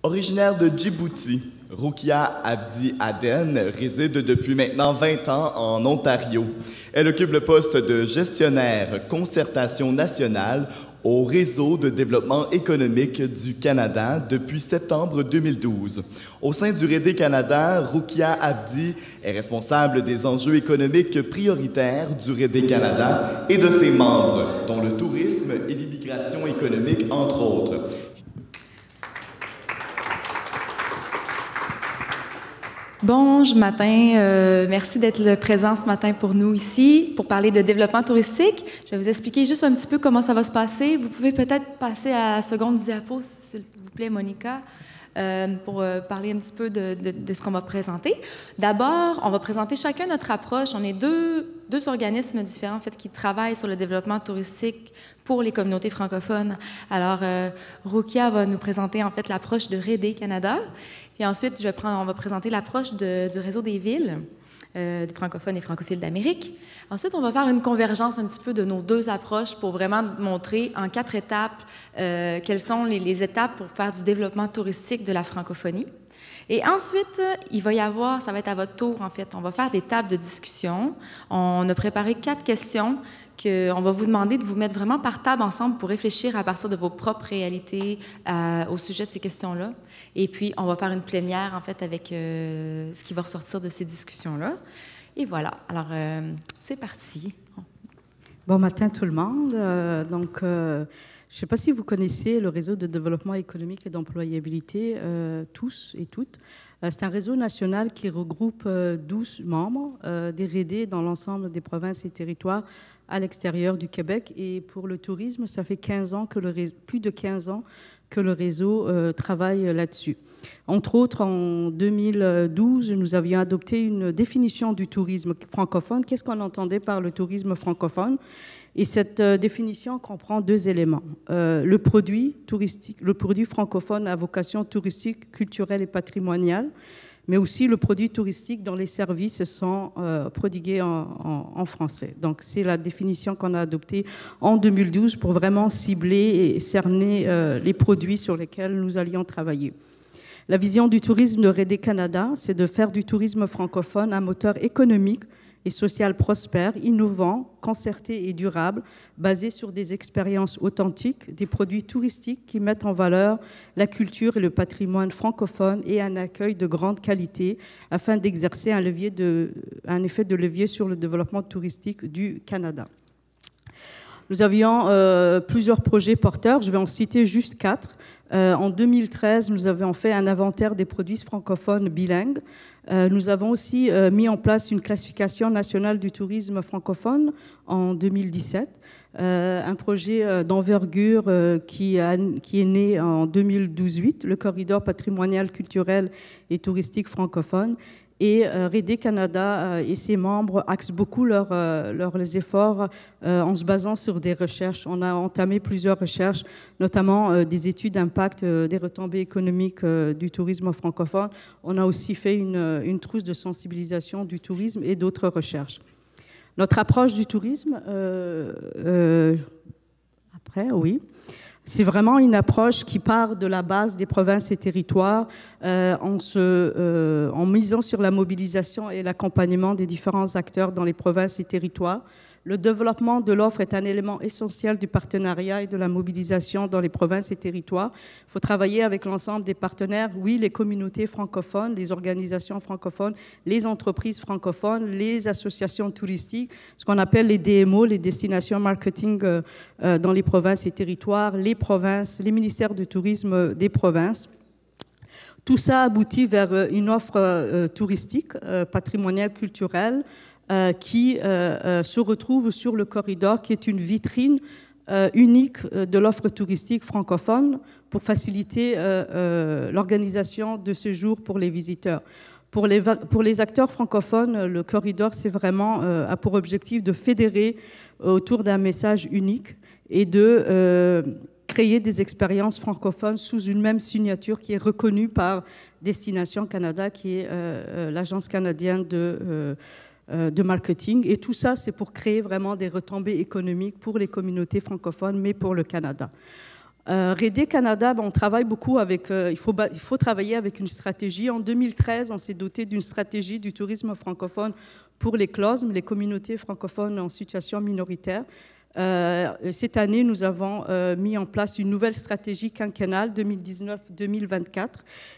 Originaire de Djibouti, Rukia Abdi Aden réside depuis maintenant 20 ans en Ontario. Elle occupe le poste de gestionnaire concertation nationale au Réseau de développement économique du Canada depuis septembre 2012. Au sein du RD Canada, Rukia Abdi est responsable des enjeux économiques prioritaires du RD Canada et de ses membres, dont le tourisme et l'immigration économique, entre autres. Bonjour matin, merci d'être présent ce matin pour nous ici pour parler de développement touristique. Je vais vous expliquer juste un petit peu comment ça va se passer. Vous pouvez peut-être passer à la seconde diapo, s'il vous plaît, Monica, pour parler un petit peu de ce qu'on va présenter. D'abord, on va présenter chacun notre approche. On est deux organismes différents en fait, qui travaillent sur le développement touristique pour les communautés francophones. Alors, Rukia va nous présenter en fait l'approche de RD Canada. Puis ensuite, on va présenter l'approche du réseau des villes, des francophones et francophiles d'Amérique. Ensuite, on va faire une convergence un petit peu de nos deux approches pour vraiment montrer en 4 étapes quelles sont les étapes pour faire du développement touristique de la francophonie. Et ensuite, il va y avoir, ça va être à votre tour en fait, on va faire des tables de discussion. On a préparé 4 questions qu'on va vous demander de vous mettre vraiment par table ensemble pour réfléchir à partir de vos propres réalités au sujet de ces questions-là. Et puis, on va faire une plénière, en fait, avec ce qui va ressortir de ces discussions-là. Et voilà. Alors, c'est parti. Bon matin tout le monde. Je ne sais pas si vous connaissez le réseau de développement économique et d'employabilité, tous et toutes. C'est un réseau national qui regroupe 12 membres, des RD dans l'ensemble des provinces et territoires à l'extérieur du Québec. Et pour le tourisme, ça fait 15 ans plus de 15 ans que le réseau travaille là-dessus. Entre autres, en 2012, nous avions adopté une définition du tourisme francophone. Qu'est-ce qu'on entendait par le tourisme francophone? Et cette définition comprend 2 éléments. Le produit touristique, le produit francophone à vocation touristique, culturelle et patrimoniale, mais aussi le produit touristique dont les services sont prodigués en français. Donc, c'est la définition qu'on a adoptée en 2012 pour vraiment cibler et cerner les produits sur lesquels nous allions travailler. La vision du tourisme de RD Canada, c'est de faire du tourisme francophone un moteur économique et social prospère, innovant, concerté et durable, basé sur des expériences authentiques, des produits touristiques qui mettent en valeur la culture et le patrimoine francophone et un accueil de grande qualité afin d'exercer un effet de levier sur le développement touristique du Canada. Nous avions plusieurs projets porteurs, je vais en citer juste 4. En 2013, nous avions fait un inventaire des produits francophones bilingues. Nous avons aussi mis en place une classification nationale du tourisme francophone en 2017, un projet d'envergure qui est né en 2018, le corridor patrimonial, culturel et touristique francophone. Et RD Canada et ses membres axent beaucoup leurs efforts en se basant sur des recherches. On a entamé plusieurs recherches, notamment des études d'impact des retombées économiques du tourisme francophone. On a aussi fait une trousse de sensibilisation du tourisme et d'autres recherches. Notre approche du tourisme, c'est vraiment une approche qui part de la base des provinces et territoires en misant sur la mobilisation et l'accompagnement des différents acteurs dans les provinces et territoires. Le développement de l'offre est un élément essentiel du partenariat et de la mobilisation dans les provinces et territoires. Il faut travailler avec l'ensemble des partenaires, oui, les communautés francophones, les organisations francophones, les entreprises francophones, les associations touristiques, ce qu'on appelle les DMO, les destinations marketing dans les provinces et territoires, les provinces, les ministères du tourisme des provinces. Tout ça aboutit vers une offre touristique, patrimoniale, culturelle, qui se retrouve sur le corridor, qui est une vitrine unique de l'offre touristique francophone pour faciliter l'organisation de séjours pour les visiteurs. Pour les acteurs francophones, le corridor, c'est vraiment a pour objectif de fédérer autour d'un message unique et de créer des expériences francophones sous une même signature qui est reconnue par Destination Canada, qui est l'agence canadienne de marketing. Et tout ça, c'est pour créer vraiment des retombées économiques pour les communautés francophones, mais pour le Canada. RD Canada, on travaille beaucoup avec, il faut travailler avec une stratégie. En 2013, on s'est doté d'une stratégie du tourisme francophone pour les CLOSM, les communautés francophones en situation minoritaire. Cette année, nous avons mis en place une nouvelle stratégie quinquennale 2019-2024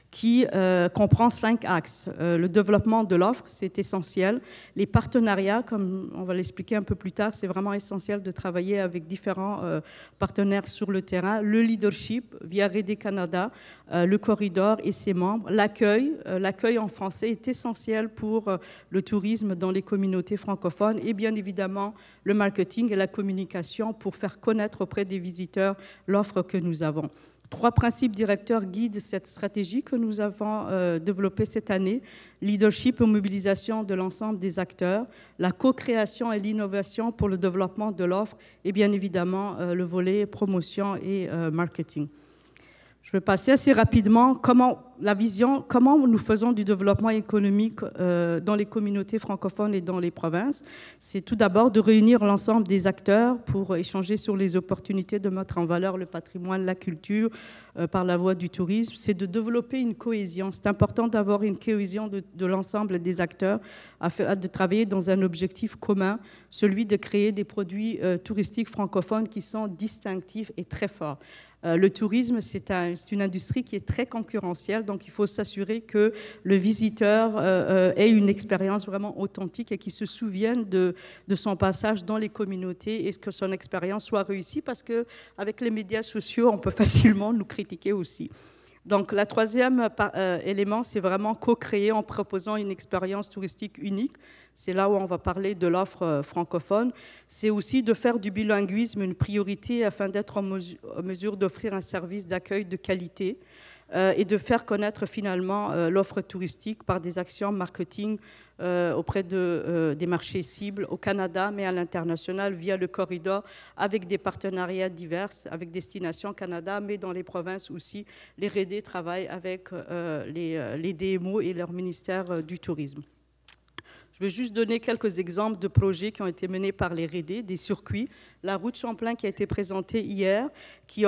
qui comprend 5 axes. Le développement de l'offre, c'est essentiel. Les partenariats, comme on va l'expliquer un peu plus tard, c'est vraiment essentiel de travailler avec différents partenaires sur le terrain. Le leadership via RD Canada, le corridor et ses membres. L'accueil en français est essentiel pour le tourisme dans les communautés francophones et bien évidemment le marketing et la communication pour faire connaître auprès des visiteurs l'offre que nous avons. 3 principes directeurs guident cette stratégie que nous avons développée cette année. Leadership et mobilisation de l'ensemble des acteurs, la co-création et l'innovation pour le développement de l'offre et bien évidemment le volet promotion et marketing. Je vais passer assez rapidement comment nous faisons du développement économique dans les communautés francophones et dans les provinces. C'est tout d'abord de réunir l'ensemble des acteurs pour échanger sur les opportunités de mettre en valeur le patrimoine, la culture par la voie du tourisme. C'est de développer une cohésion. C'est important d'avoir une cohésion de l'ensemble des acteurs afin de travailler dans un objectif commun, celui de créer des produits touristiques francophones qui sont distinctifs et très forts. Le tourisme, c'est une industrie qui est très concurrentielle, donc il faut s'assurer que le visiteur ait une expérience vraiment authentique et qu'il se souvienne de son passage dans les communautés et que son expérience soit réussie parce qu'avec les médias sociaux, on peut facilement nous critiquer aussi. Donc, le troisième élément, c'est vraiment co-créer en proposant une expérience touristique unique. C'est là où on va parler de l'offre francophone. C'est aussi de faire du bilinguisme une priorité afin d'être en mesure d'offrir un service d'accueil de qualité et de faire connaître finalement l'offre touristique par des actions marketing auprès des marchés cibles au Canada, mais à l'international via le corridor avec des partenariats divers avec Destination Canada, mais dans les provinces aussi. Les RD travaillent avec les DMO et leur ministère du Tourisme. Je vais juste donner quelques exemples de projets qui ont été menés par les RD, des circuits. La route Champlain qui a été présentée hier, qui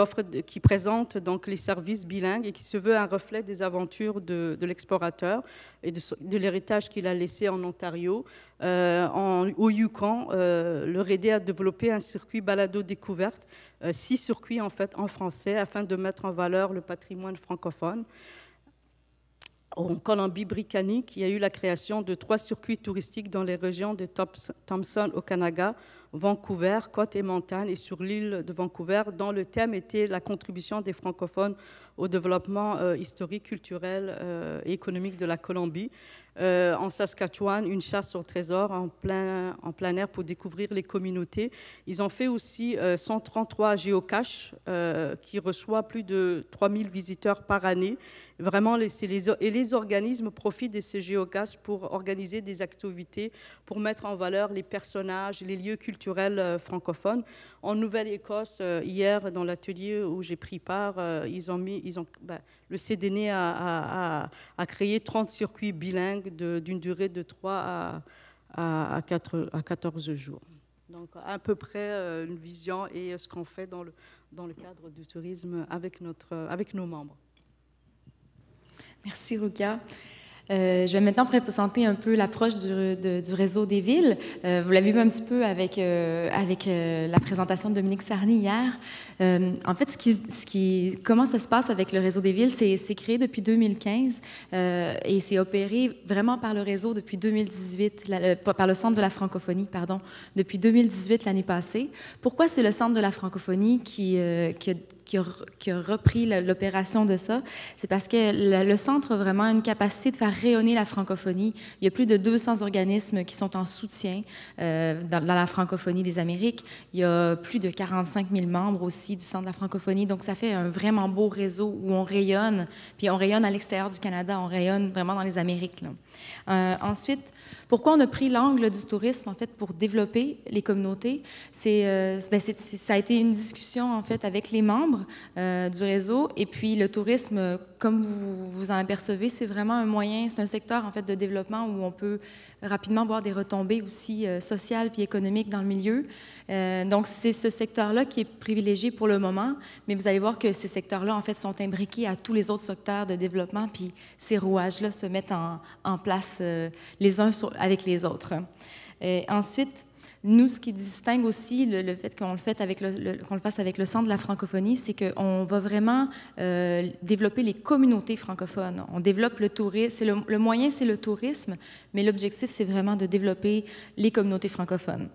présente donc les services bilingues et qui se veut un reflet des aventures de l'explorateur et de l'héritage qu'il a laissé en Ontario. Au Yukon, le RD a développé un circuit balado-découverte, 6 circuits en fait en français afin de mettre en valeur le patrimoine francophone. En Colombie-Britannique, il y a eu la création de 3 circuits touristiques dans les régions de Thompson au Canada, Vancouver, Côte et Montagne et sur l'île de Vancouver, dont le thème était la contribution des francophones au développement historique, culturel et économique de la Colombie. En Saskatchewan, une chasse au trésor en plein air pour découvrir les communautés. Ils ont fait aussi 133 géocaches qui reçoivent plus de 3000 visiteurs par année. Vraiment, les organismes profitent de ces géocaches pour organiser des activités, pour mettre en valeur les personnages, les lieux culturels francophones. En Nouvelle-Écosse, hier, dans l'atelier où j'ai pris part, le CDN a créé 30 circuits bilingues d'une durée de 3 à 14 jours. Donc, à peu près une vision et ce qu'on fait dans le cadre du tourisme avec nos membres. Merci, Rukia. Je vais maintenant présenter un peu l'approche du réseau des villes. Vous l'avez vu un petit peu avec la présentation de Dominique Sarny hier. En fait, comment ça se passe avec le réseau des villes, c'est créé depuis 2015 et c'est opéré vraiment par le réseau depuis 2018, par le Centre de la francophonie, pardon, depuis 2018 l'année passée. Pourquoi c'est le Centre de la francophonie qui a repris l'opération de ça? C'est parce que le centre a vraiment une capacité de faire rayonner la francophonie. Il y a plus de 200 organismes qui sont en soutien dans la francophonie des Amériques. Il y a plus de 45 000 membres aussi du Centre de la francophonie. Donc, ça fait un vraiment beau réseau où on rayonne. Puis, on rayonne à l'extérieur du Canada. On rayonne vraiment dans les Amériques, là. Ensuite, pourquoi on a pris l'angle du tourisme, en fait, pour développer les communautés? Ça a été une discussion, en fait, avec les membres. membres du réseau. Et puis le tourisme, comme vous en apercevez, c'est vraiment un moyen, c'est un secteur en fait de développement où on peut rapidement voir des retombées aussi sociales puis économiques dans le milieu. Donc c'est ce secteur-là qui est privilégié pour le moment, mais vous allez voir que ces secteurs-là en fait sont imbriqués à tous les autres secteurs de développement, puis ces rouages-là se mettent en place les uns avec les autres. Ensuite, nous, ce qui distingue aussi le fait qu'on le fasse avec le Centre de la francophonie, c'est qu'on va vraiment développer les communautés francophones. On développe le tourisme, le moyen, c'est le tourisme, mais l'objectif, c'est vraiment de développer les communautés francophones.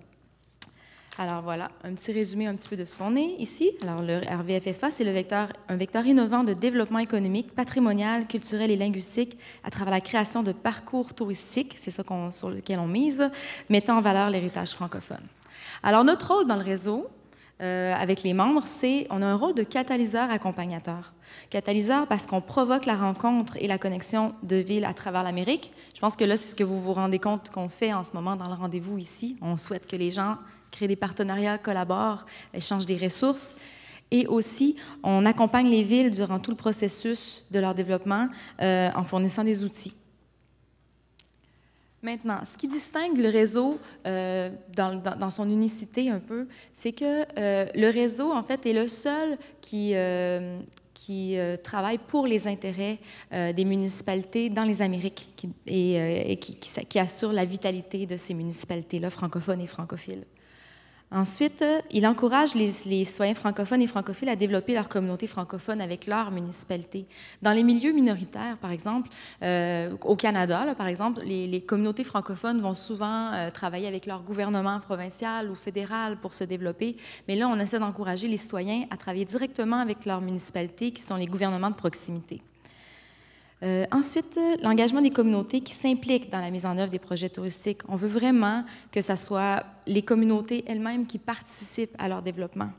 Alors voilà, un petit résumé un petit peu de ce qu'on est ici. Alors le RVFFA, c'est un vecteur innovant de développement économique, patrimonial, culturel et linguistique à travers la création de parcours touristiques, c'est ça sur lequel on mise, mettant en valeur l'héritage francophone. Alors notre rôle dans le réseau, avec les membres, on a un rôle de catalyseur accompagnateur. Catalyseur parce qu'on provoque la rencontre et la connexion de villes à travers l'Amérique. Je pense que là, c'est ce que vous vous rendez compte qu'on fait en ce moment dans le rendez-vous ici. On souhaite que les gens créent des partenariats, collaborent, échangent des ressources. Et aussi, on accompagne les villes durant tout le processus de leur développement en fournissant des outils. Maintenant, ce qui distingue le réseau dans son unicité un peu, c'est que le réseau, en fait, est le seul qui travaille pour les intérêts des municipalités dans les Amériques et qui assure la vitalité de ces municipalités-là, francophones et francophiles. Ensuite, il encourage les citoyens francophones et francophiles à développer leur communauté francophone avec leur municipalité. Dans les milieux minoritaires, par exemple, au Canada, là, par exemple, les communautés francophones vont souvent travailler avec leur gouvernement provincial ou fédéral pour se développer, mais là, on essaie d'encourager les citoyens à travailler directement avec leur municipalité, qui sont les gouvernements de proximité. Ensuite, l'engagement des communautés qui s'impliquent dans la mise en œuvre des projets touristiques. On veut vraiment que ce soit les communautés elles-mêmes qui participent à leur développement.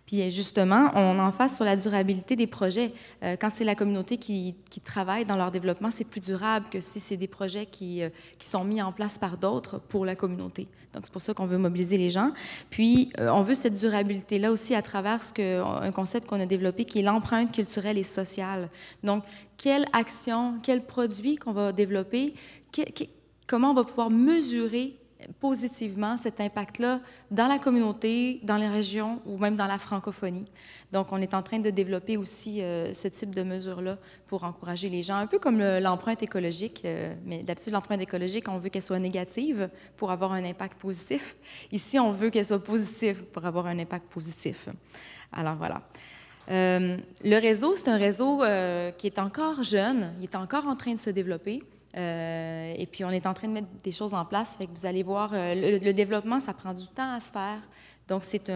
Puis justement, on emphase sur la durabilité des projets. Quand c'est la communauté qui travaille dans leur développement, c'est plus durable que si c'est des projets qui sont mis en place par d'autres pour la communauté. Donc, c'est pour ça qu'on veut mobiliser les gens. Puis, on veut cette durabilité-là aussi à travers un concept qu'on a développé qui est l'empreinte culturelle et sociale. Donc, quelle action, quel produit qu'on va développer, comment on va pouvoir mesurer positivement cet impact-là dans la communauté, dans les régions ou même dans la francophonie. Donc, on est en train de développer aussi ce type de mesures-là pour encourager les gens, un peu comme l'empreinte écologique, mais d'habitude, l'empreinte écologique, on veut qu'elle soit négative pour avoir un impact positif. Ici, on veut qu'elle soit positive pour avoir un impact positif. Alors, voilà. Le réseau, c'est un réseau qui est encore jeune, il est encore en train de se développer. Et puis, on est en train de mettre des choses en place. Fait que vous allez voir, le développement, ça prend du temps à se faire. Donc, c'est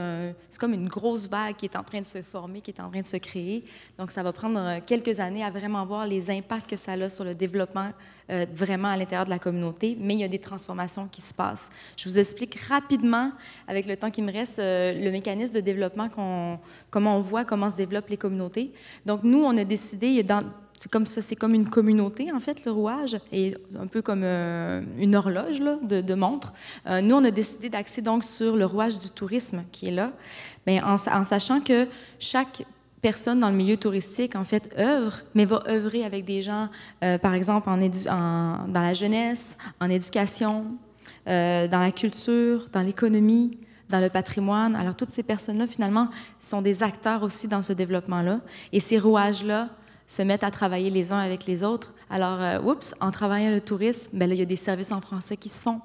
comme une grosse vague qui est en train de se former, qui est en train de se créer. Donc, ça va prendre quelques années à vraiment voir les impacts que ça a sur le développement vraiment à l'intérieur de la communauté. Mais il y a des transformations qui se passent. Je vous explique rapidement, avec le temps qui me reste, le mécanisme de développement, comment on voit comment se développent les communautés. Donc, nous, on a décidé, c'est comme une communauté, en fait, le rouage, et un peu comme une horloge là, de montre. Nous, on a décidé d'axer donc sur le rouage du tourisme qui est là, mais en sachant que chaque personne dans le milieu touristique, en fait, œuvre, mais va œuvrer avec des gens, par exemple, dans la jeunesse, en éducation, dans la culture, dans l'économie, dans le patrimoine. Alors, toutes ces personnes-là, finalement, sont des acteurs aussi dans ce développement-là. Et ces rouages-là se mettent à travailler les uns avec les autres. Alors, en travaillant le tourisme, bien là, il y a des services en français qui se font.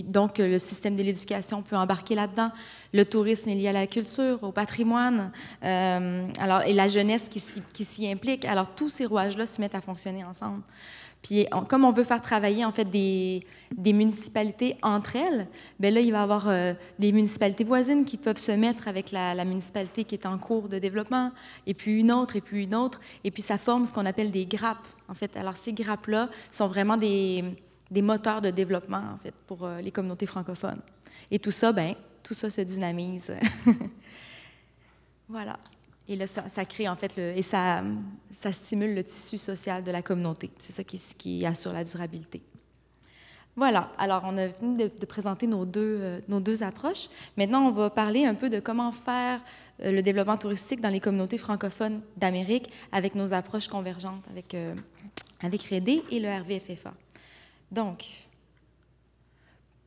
Donc, le système de l'éducation peut embarquer là-dedans. Le tourisme est lié à la culture, au patrimoine, et la jeunesse qui s'y implique. Alors, tous ces rouages-là se mettent à fonctionner ensemble. Puis, comme on veut faire travailler, en fait, des municipalités entre elles, bien là, il va y avoir des municipalités voisines qui peuvent se mettre avec la municipalité qui est en cours de développement, et puis une autre, et puis une autre. Et puis, ça forme ce qu'on appelle des grappes, en fait. Alors, ces grappes-là sont vraiment des moteurs de développement, en fait, pour les communautés francophones. Et tout ça, bien, tout ça se dynamise. Voilà. Et là, ça crée, en fait, ça stimule le tissu social de la communauté. C'est ça qui assure la durabilité. Voilà, alors on a fini de présenter nos deux approches. Maintenant, on va parler un peu de comment faire le développement touristique dans les communautés francophones d'Amérique avec nos approches convergentes avec REDE et le RVFFA. Donc,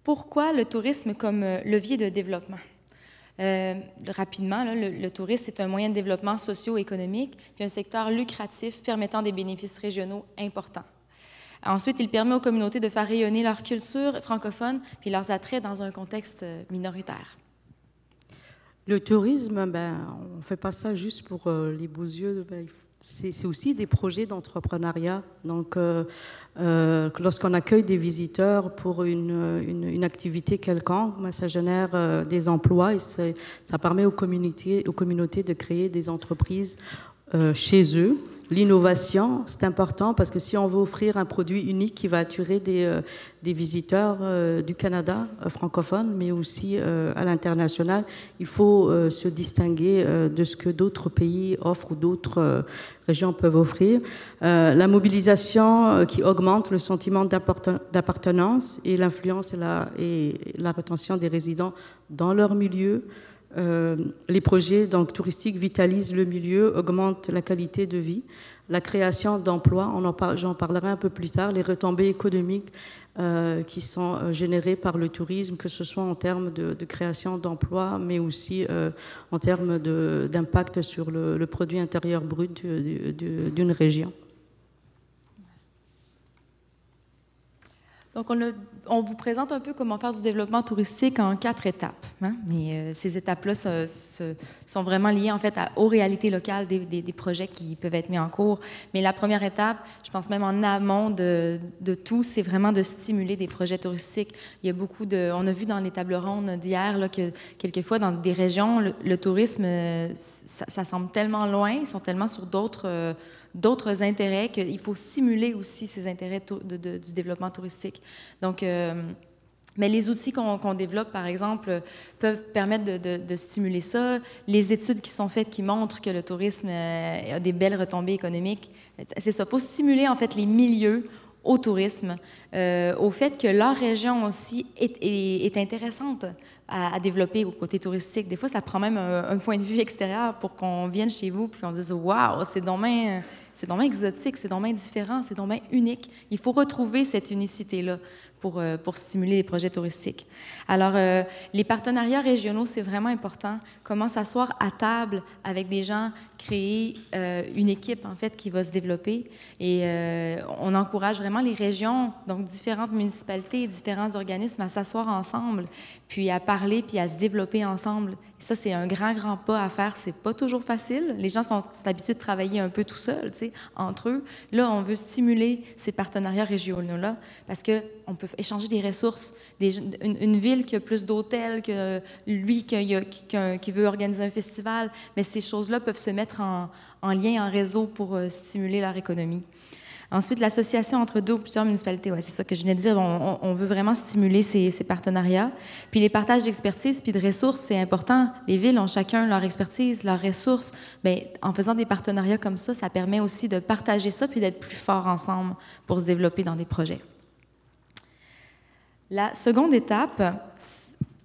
pourquoi le tourisme comme levier de développement? Rapidement, là, le tourisme est un moyen de développement socio-économique, puis un secteur lucratif permettant des bénéfices régionaux importants. Ensuite, il permet aux communautés de faire rayonner leur culture francophone puis leurs attraits dans un contexte minoritaire. Le tourisme, on ne fait pas ça juste pour les beaux yeux. C'est aussi des projets d'entrepreneuriat. Donc, lorsqu'on accueille des visiteurs pour une activité quelconque, ça génère des emplois et ça permet aux communautés de créer des entreprises chez eux. L'innovation, c'est important parce que si on veut offrir un produit unique qui va attirer des visiteurs du Canada francophone, mais aussi à l'international, il faut se distinguer de ce que d'autres pays offrent ou d'autres régions peuvent offrir. La mobilisation qui augmente le sentiment d'appartenance et l'influence et la rétention des résidents dans leur milieu. Les projets touristiques vitalisent le milieu, augmentent la qualité de vie, la création d'emplois, j'en parlerai un peu plus tard, les retombées économiques qui sont générées par le tourisme, que ce soit en termes de création d'emplois, mais aussi en termes d'impact sur le produit intérieur brut d'une région. Donc, on vous présente un peu comment faire du développement touristique en 4 étapes. Hein? Mais ces étapes-là sont vraiment liées, en fait, aux réalités locales des projets qui peuvent être mis en cours. Mais la première étape, je pense même en amont de tout, c'est vraiment de stimuler des projets touristiques. Il y a beaucoup on a vu dans les tables rondes d'hier là, que quelquefois, dans des régions, le tourisme, ça semble tellement loin, ils sont tellement sur d'autres intérêts qu'il faut stimuler aussi ces intérêts du développement touristique. Donc, mais les outils qu'on développe, par exemple, peuvent permettre de stimuler ça. Les études qui sont faites qui montrent que le tourisme a des belles retombées économiques, c'est ça. Il faut stimuler, en fait, les milieux au tourisme, au fait que leur région aussi est intéressante à développer au côté touristique. Des fois, ça prend même un point de vue extérieur pour qu'on vienne chez vous puis qu'on dise « Wow, c'est dommage exotique, c'est dommage différent, c'est dommage unique ». Il faut retrouver cette unicité-là pour stimuler les projets touristiques. Alors, les partenariats régionaux, c'est vraiment important. Comment s'asseoir à table avec des gens, créer une équipe, en fait, qui va se développer. Et on encourage vraiment les régions, donc différentes municipalités, différents organismes à s'asseoir ensemble, puis à parler, puis à se développer ensemble. Et ça, c'est un grand pas à faire. C'est pas toujours facile. Les gens sont habitués de travailler un peu tout seuls, tu sais, entre eux. Là, on veut stimuler ces partenariats régionaux-là parce qu'on peut échanger des ressources. Une ville qui a plus d'hôtels que lui qui veut organiser un festival, mais ces choses-là peuvent se mettre en lien, en réseau pour stimuler leur économie. Ensuite, l'association entre 2 ou plusieurs municipalités, ouais, c'est ça que je venais de dire. On veut vraiment stimuler ces partenariats. Puis les partages d'expertise puis de ressources, c'est important. Les villes ont chacun leur expertise, leurs ressources. Bien, en faisant des partenariats comme ça permet aussi de partager ça puis d'être plus forts ensemble pour se développer dans des projets. La seconde étape,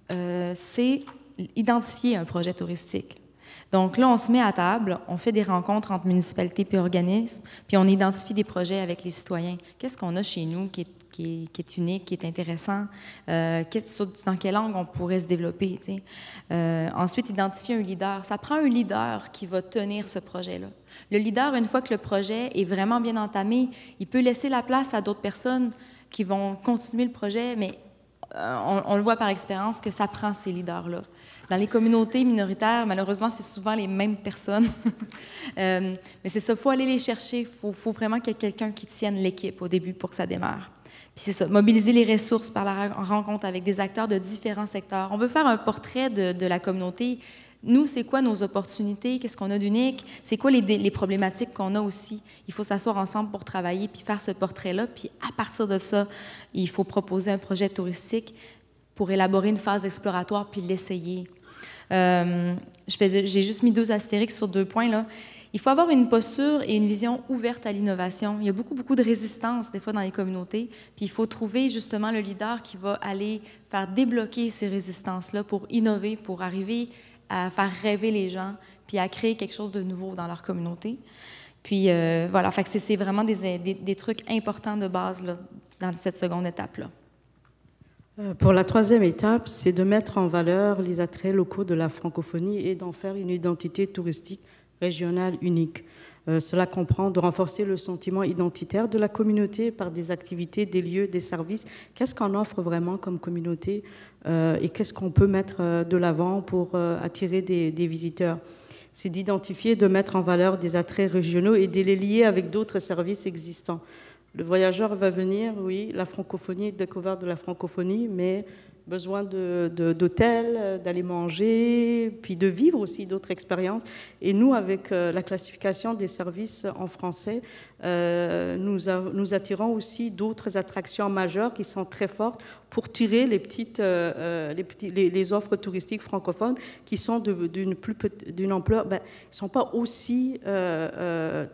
c'est identifier un projet touristique. Donc là, on se met à table, on fait des rencontres entre municipalités et organismes, puis on identifie des projets avec les citoyens. Qu'est-ce qu'on a chez nous qui est unique, qui est intéressant? Dans quel angle on pourrait se développer? Tu sais? Ensuite, identifier un leader. Ça prend un leader qui va tenir ce projet-là. Le leader, une fois que le projet est vraiment bien entamé, il peut laisser la place à d'autres personnes qui vont continuer le projet, mais on le voit par expérience que ça prend ces leaders-là. Dans les communautés minoritaires, malheureusement, c'est souvent les mêmes personnes. Mais c'est ça, il faut aller les chercher. Il faut vraiment qu'il y ait quelqu'un qui tienne l'équipe au début pour que ça démarre. Puis c'est ça, mobiliser les ressources par la rencontre avec des acteurs de différents secteurs. On veut faire un portrait de la communauté. Nous, c'est quoi nos opportunités? Qu'est-ce qu'on a d'unique? C'est quoi les problématiques qu'on a aussi? Il faut s'asseoir ensemble pour travailler puis faire ce portrait-là. Puis à partir de ça, il faut proposer un projet touristique pour élaborer une phase exploratoire puis l'essayer. J'ai juste mis 2 astérix sur 2 points, là. Il faut avoir une posture et une vision ouverte à l'innovation. Il y a beaucoup de résistance, des fois, dans les communautés, puis il faut trouver justement le leader qui va aller faire débloquer ces résistances-là pour innover, pour arriver à faire rêver les gens, puis à créer quelque chose de nouveau dans leur communauté. Puis voilà, fait que c'est vraiment des trucs importants de base là, dans cette seconde étape-là. Pour la troisième étape, c'est de mettre en valeur les attraits locaux de la francophonie et d'en faire une identité touristique régionale unique. Cela comprend de renforcer le sentiment identitaire de la communauté par des activités, des lieux, des services. Qu'est-ce qu'on offre vraiment comme communauté et qu'est-ce qu'on peut mettre de l'avant pour attirer des visiteurs? C'est d'identifier, de mettre en valeur des attraits régionaux et de les lier avec d'autres services existants. Le voyageur va venir, oui, la francophonie, découverte de la francophonie, mais besoin d'hôtels, d'aller manger, puis de vivre aussi d'autres expériences. Et nous, avec la classification des services en français, nous attirons aussi d'autres attractions majeures qui sont très fortes pour tirer les offres touristiques francophones qui sont d'une ampleur, qui ne sont pas aussi,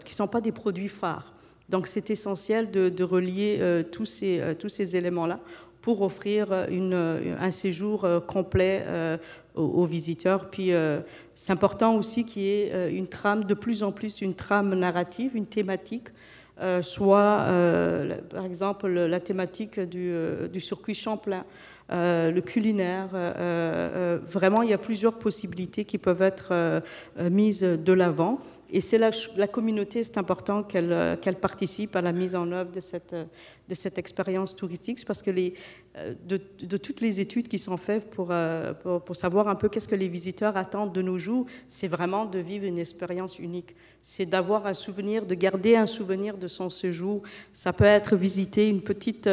qui sont pas des produits phares. Donc, c'est essentiel de relier tous ces éléments-là pour offrir un séjour complet aux visiteurs. Puis, c'est important aussi qu'il y ait une trame, de plus en plus une trame narrative, une thématique, soit, par exemple, la thématique du circuit Champlain, le culinaire. Vraiment, il y a plusieurs possibilités qui peuvent être mises de l'avant. Et c'est la communauté, c'est important qu'elle participe à la mise en œuvre de cette expérience touristique, parce que de toutes les études qui sont faites pour savoir un peu qu'est-ce que les visiteurs attendent de nos jours, c'est vraiment de vivre une expérience unique. C'est d'avoir un souvenir, de garder un souvenir de son séjour. Ça peut être visiter une petite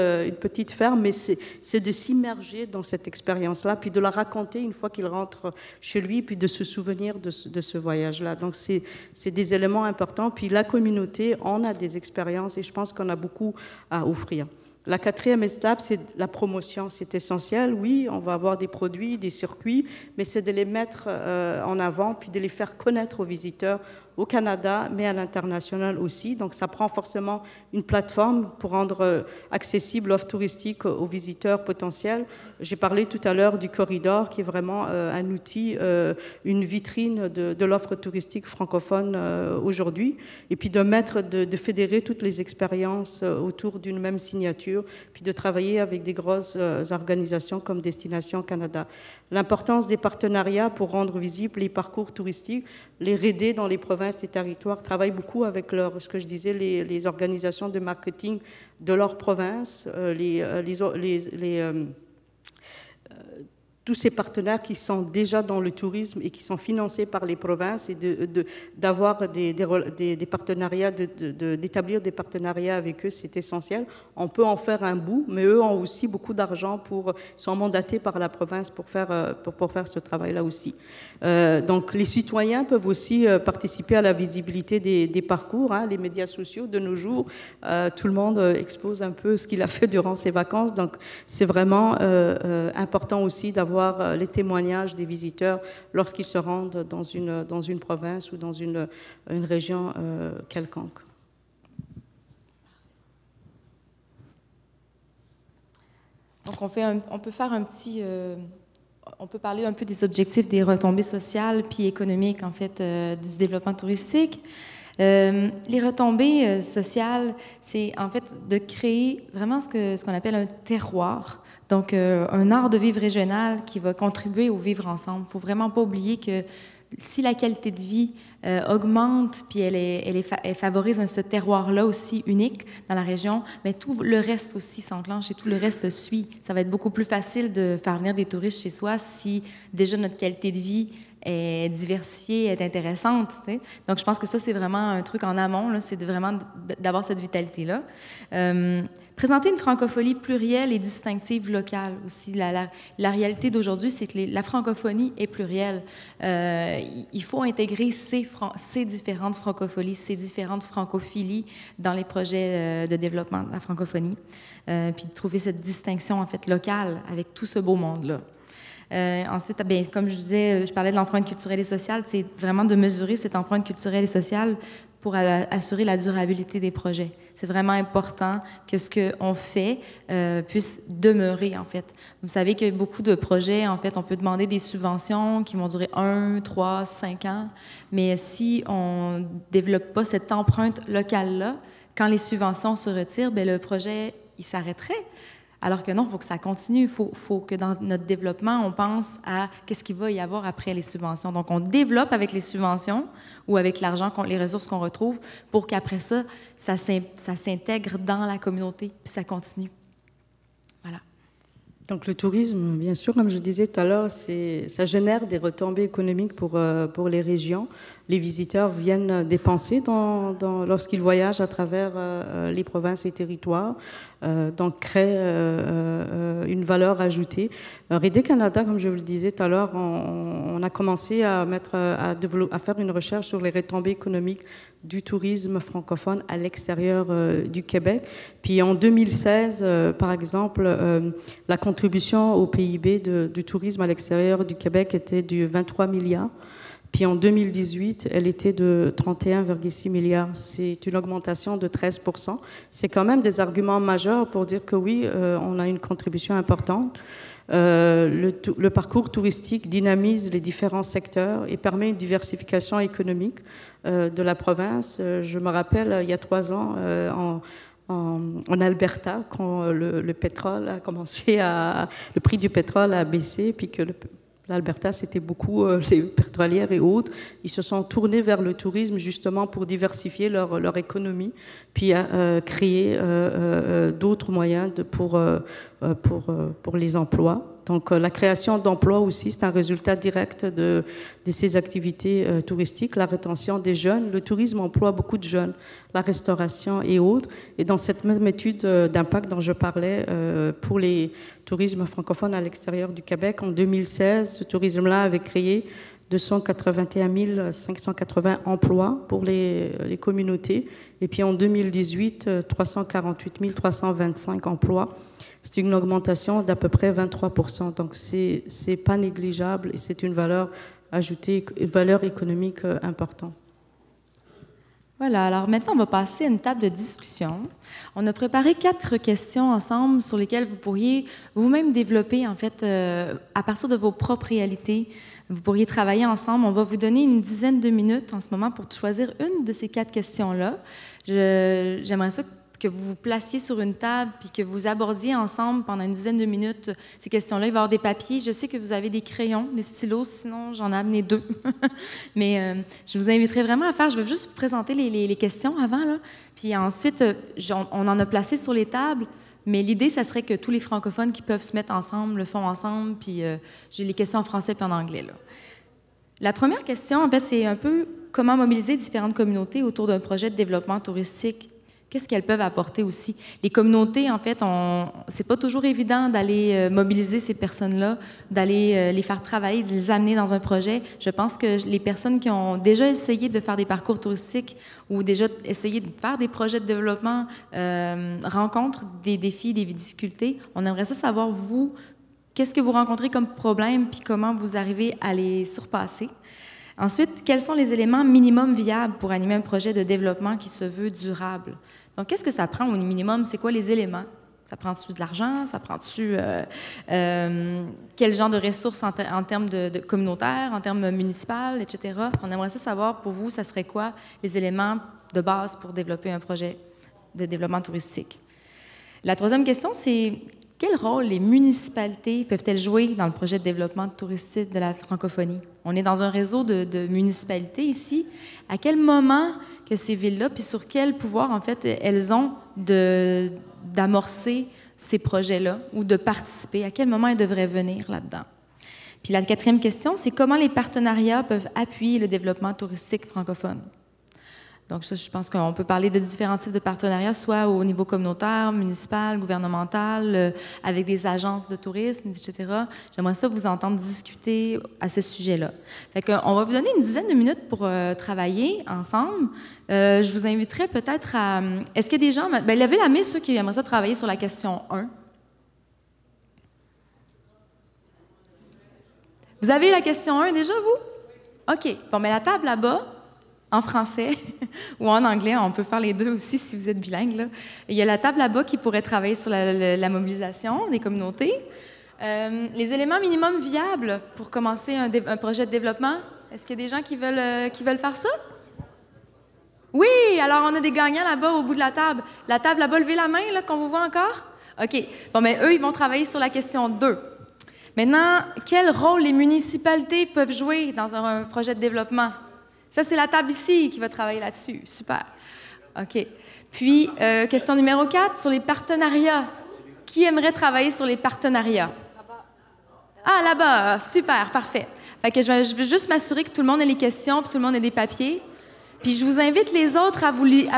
ferme, mais c'est de s'immerger dans cette expérience-là, puis de la raconter une fois qu'il rentre chez lui, puis de se souvenir de ce voyage-là. Donc, c'est des éléments importants. Puis la communauté, on a des expériences et je pense qu'on a beaucoup à offrir. La quatrième étape, c'est la promotion. C'est essentiel. Oui, on va avoir des produits, des circuits, mais c'est de les mettre en avant puis de les faire connaître aux visiteurs au Canada, mais à l'international aussi. Donc, ça prend forcément une plateforme pour rendre accessible l'offre touristique aux visiteurs potentiels. J'ai parlé tout à l'heure du corridor, qui est vraiment un outil, une vitrine de l'offre touristique francophone aujourd'hui. Et puis de fédérer toutes les expériences autour d'une même signature, puis de travailler avec des grosses organisations comme Destination Canada. L'importance des partenariats pour rendre visibles les parcours touristiques, les RD dans les provinces et territoires travaillent beaucoup avec ce que je disais, les organisations de marketing de leur province, tous ces partenaires qui sont déjà dans le tourisme et qui sont financés par les provinces, et d'avoir des partenariats, d'établir des partenariats avec eux, c'est essentiel. On peut en faire un bout, mais eux ont aussi beaucoup d'argent sont mandatés par la province pour faire ce travail-là aussi. Donc, les citoyens peuvent aussi participer à la visibilité des parcours, hein, les médias sociaux de nos jours. Tout le monde expose un peu ce qu'il a fait durant ses vacances. Donc, c'est vraiment important aussi d'avoir les témoignages des visiteurs lorsqu'ils se rendent dans une province ou dans une région quelconque. Donc, on peut parler un peu des objectifs des retombées sociales puis économiques, en fait, du développement touristique. Les retombées sociales, c'est en fait de créer vraiment ce qu'on appelle un terroir. Donc, un art de vivre régional qui va contribuer au vivre ensemble. Il ne faut vraiment pas oublier que si la qualité de vie augmente, puis elle favorise ce terroir-là aussi unique dans la région, mais tout le reste aussi s'enclenche et tout le reste suit. Ça va être beaucoup plus facile de faire venir des touristes chez soi si déjà notre qualité de vie est diversifiée, est intéressante. Tu sais. Donc, je pense que ça, c'est vraiment un truc en amont, là, c'est vraiment d'avoir cette vitalité-là. Présenter une francophonie plurielle et distinctive locale aussi. La réalité d'aujourd'hui, c'est que la francophonie est plurielle. Il faut intégrer ces différentes francophonies, ces différentes francophilies dans les projets de développement de la francophonie, puis de trouver cette distinction en fait locale avec tout ce beau monde-là. Ensuite, bien, comme je disais, je parlais de l'empreinte culturelle et sociale, c'est vraiment de mesurer cette empreinte culturelle et sociale pour assurer la durabilité des projets. C'est vraiment important que ce qu'on fait puisse demeurer, en fait. Vous savez que beaucoup de projets, en fait, on peut demander des subventions qui vont durer 1, 3, 5 ans, mais si on ne développe pas cette empreinte locale-là, quand les subventions se retirent, bien, le projet, il s'arrêterait. Alors que non, il faut que ça continue. Il faut que dans notre développement, on pense à qu'est-ce qu'il va y avoir après les subventions. Donc, on développe avec les subventions ou avec l'argent, les ressources qu'on retrouve, pour qu'après ça, ça s'intègre dans la communauté, puis ça continue. Voilà. Donc le tourisme, bien sûr, comme je disais tout à l'heure, ça génère des retombées économiques pour les régions. Les visiteurs viennent dépenser lorsqu'ils voyagent à travers les provinces et territoires, donc créent une valeur ajoutée. Rede Canada, comme je vous le disais tout à l'heure, on a commencé à faire une recherche sur les retombées économiques du tourisme francophone à l'extérieur du Québec. Puis en 2016, par exemple, la contribution au PIB du tourisme à l'extérieur du Québec était de 23 milliards. Puis en 2018, elle était de 31,6 milliards. C'est une augmentation de 13%. C'est quand même des arguments majeurs pour dire que oui, on a une contribution importante. Le parcours touristique dynamise les différents secteurs et permet une diversification économique de la province. Je me rappelle, il y a 3 ans, en Alberta, quand le pétrole a commencé le prix du pétrole a baissé, puis que l'Alberta, c'était beaucoup les pétrolières et autres. Ils se sont tournés vers le tourisme justement pour diversifier leur économie, puis créer d'autres moyens pour les emplois. Donc la création d'emplois aussi, c'est un résultat direct de ces activités touristiques, la rétention des jeunes. Le tourisme emploie beaucoup de jeunes, la restauration et autres. Et dans cette même étude d'impact dont je parlais pour les tourismes francophones à l'extérieur du Québec, en 2016, ce tourisme-là avait créé 281 580 emplois pour les communautés. Et puis en 2018, 348 325 emplois. C'est une augmentation d'à peu près 23%. Donc, c'est pas négligeable et c'est une valeur ajoutée, une valeur économique importante. Voilà, alors maintenant, on va passer à une table de discussion. On a préparé 4 questions ensemble sur lesquelles vous pourriez vous-même développer, en fait, à partir de vos propres réalités. Vous pourriez travailler ensemble. On va vous donner une dizaine de minutes en ce moment pour choisir une de ces 4 questions-là. J'aimerais ça que vous vous placiez sur une table puis que vous abordiez ensemble pendant une dizaine de minutes ces questions-là. Il va y avoir des papiers. Je sais que vous avez des crayons, des stylos, sinon j'en ai amené 2. Mais je vous inviterai vraiment à faire. Je vais juste vous présenter les questions avant, là. Puis ensuite, on en a placé sur les tables. Mais l'idée, ça serait que tous les francophones qui peuvent se mettre ensemble le font ensemble. Puis j'ai les questions en français puis en anglais, là. La première question, en fait, c'est un peu comment mobiliser différentes communautés autour d'un projet de développement touristique. Qu'est-ce qu'elles peuvent apporter aussi? Les communautés, en fait, c'est pas toujours évident d'aller mobiliser ces personnes-là, d'aller les faire travailler, de les amener dans un projet. Je pense que les personnes qui ont déjà essayé de faire des parcours touristiques ou déjà essayé de faire des projets de développement rencontrent des défis, des difficultés. On aimerait ça savoir, vous, qu'est-ce que vous rencontrez comme problème puis comment vous arrivez à les surpasser. Ensuite, quels sont les éléments minimums viables pour animer un projet de développement qui se veut durable? Donc, qu'est-ce que ça prend au minimum? C'est quoi les éléments? Ça prend-tu de l'argent? Ça prend-tu quel genre de ressources en termes de communautaires, en termes municipaux, etc.? On aimerait ça savoir, pour vous, ça serait quoi les éléments de base pour développer un projet de développement touristique? La troisième question, c'est quel rôle les municipalités peuvent-elles jouer dans le projet de développement touristique de la francophonie? On est dans un réseau de municipalités ici. À quel moment que ces villes-là, puis sur quel pouvoir, en fait, elles ont d'amorcer ces projets-là ou de participer? À quel moment elles devraient venir là-dedans? Puis la quatrième question, c'est comment les partenariats peuvent appuyer le développement touristique francophone? Donc ça, je pense qu'on peut parler de différents types de partenariats, soit au niveau communautaire, municipal, gouvernemental, avec des agences de tourisme, etc. J'aimerais ça vous entendre discuter à ce sujet-là. Fait qu'on va vous donner une dizaine de minutes pour travailler ensemble. Je vous inviterai peut-être à... Est-ce qu'il y a des gens... Bien, levez la main ceux qui aimeraient ça travailler sur la question 1. Vous avez la question 1 déjà, vous? OK. Bon, mais la table là-bas, en français ou en anglais, on peut faire les deux aussi si vous êtes bilingue, là. Il y a la table là-bas qui pourrait travailler sur la mobilisation des communautés. Les éléments minimums viables pour commencer un projet de développement. Est-ce qu'il y a des gens qui veulent faire ça? Oui! Alors, on a des gagnants là-bas au bout de la table. La table là-bas, levez la main, là, qu'on vous voit encore? OK. Bon, mais eux, ils vont travailler sur la question 2. Maintenant, quel rôle les municipalités peuvent jouer dans un projet de développement? Ça, c'est la table ici qui va travailler là-dessus. Super. OK. Puis, question numéro 4, sur les partenariats. Qui aimerait travailler sur les partenariats? Ah, là-bas. Super, parfait. Fait que je vais juste m'assurer que tout le monde ait les questions, puis tout le monde ait des papiers. Puis, je vous invite les autres à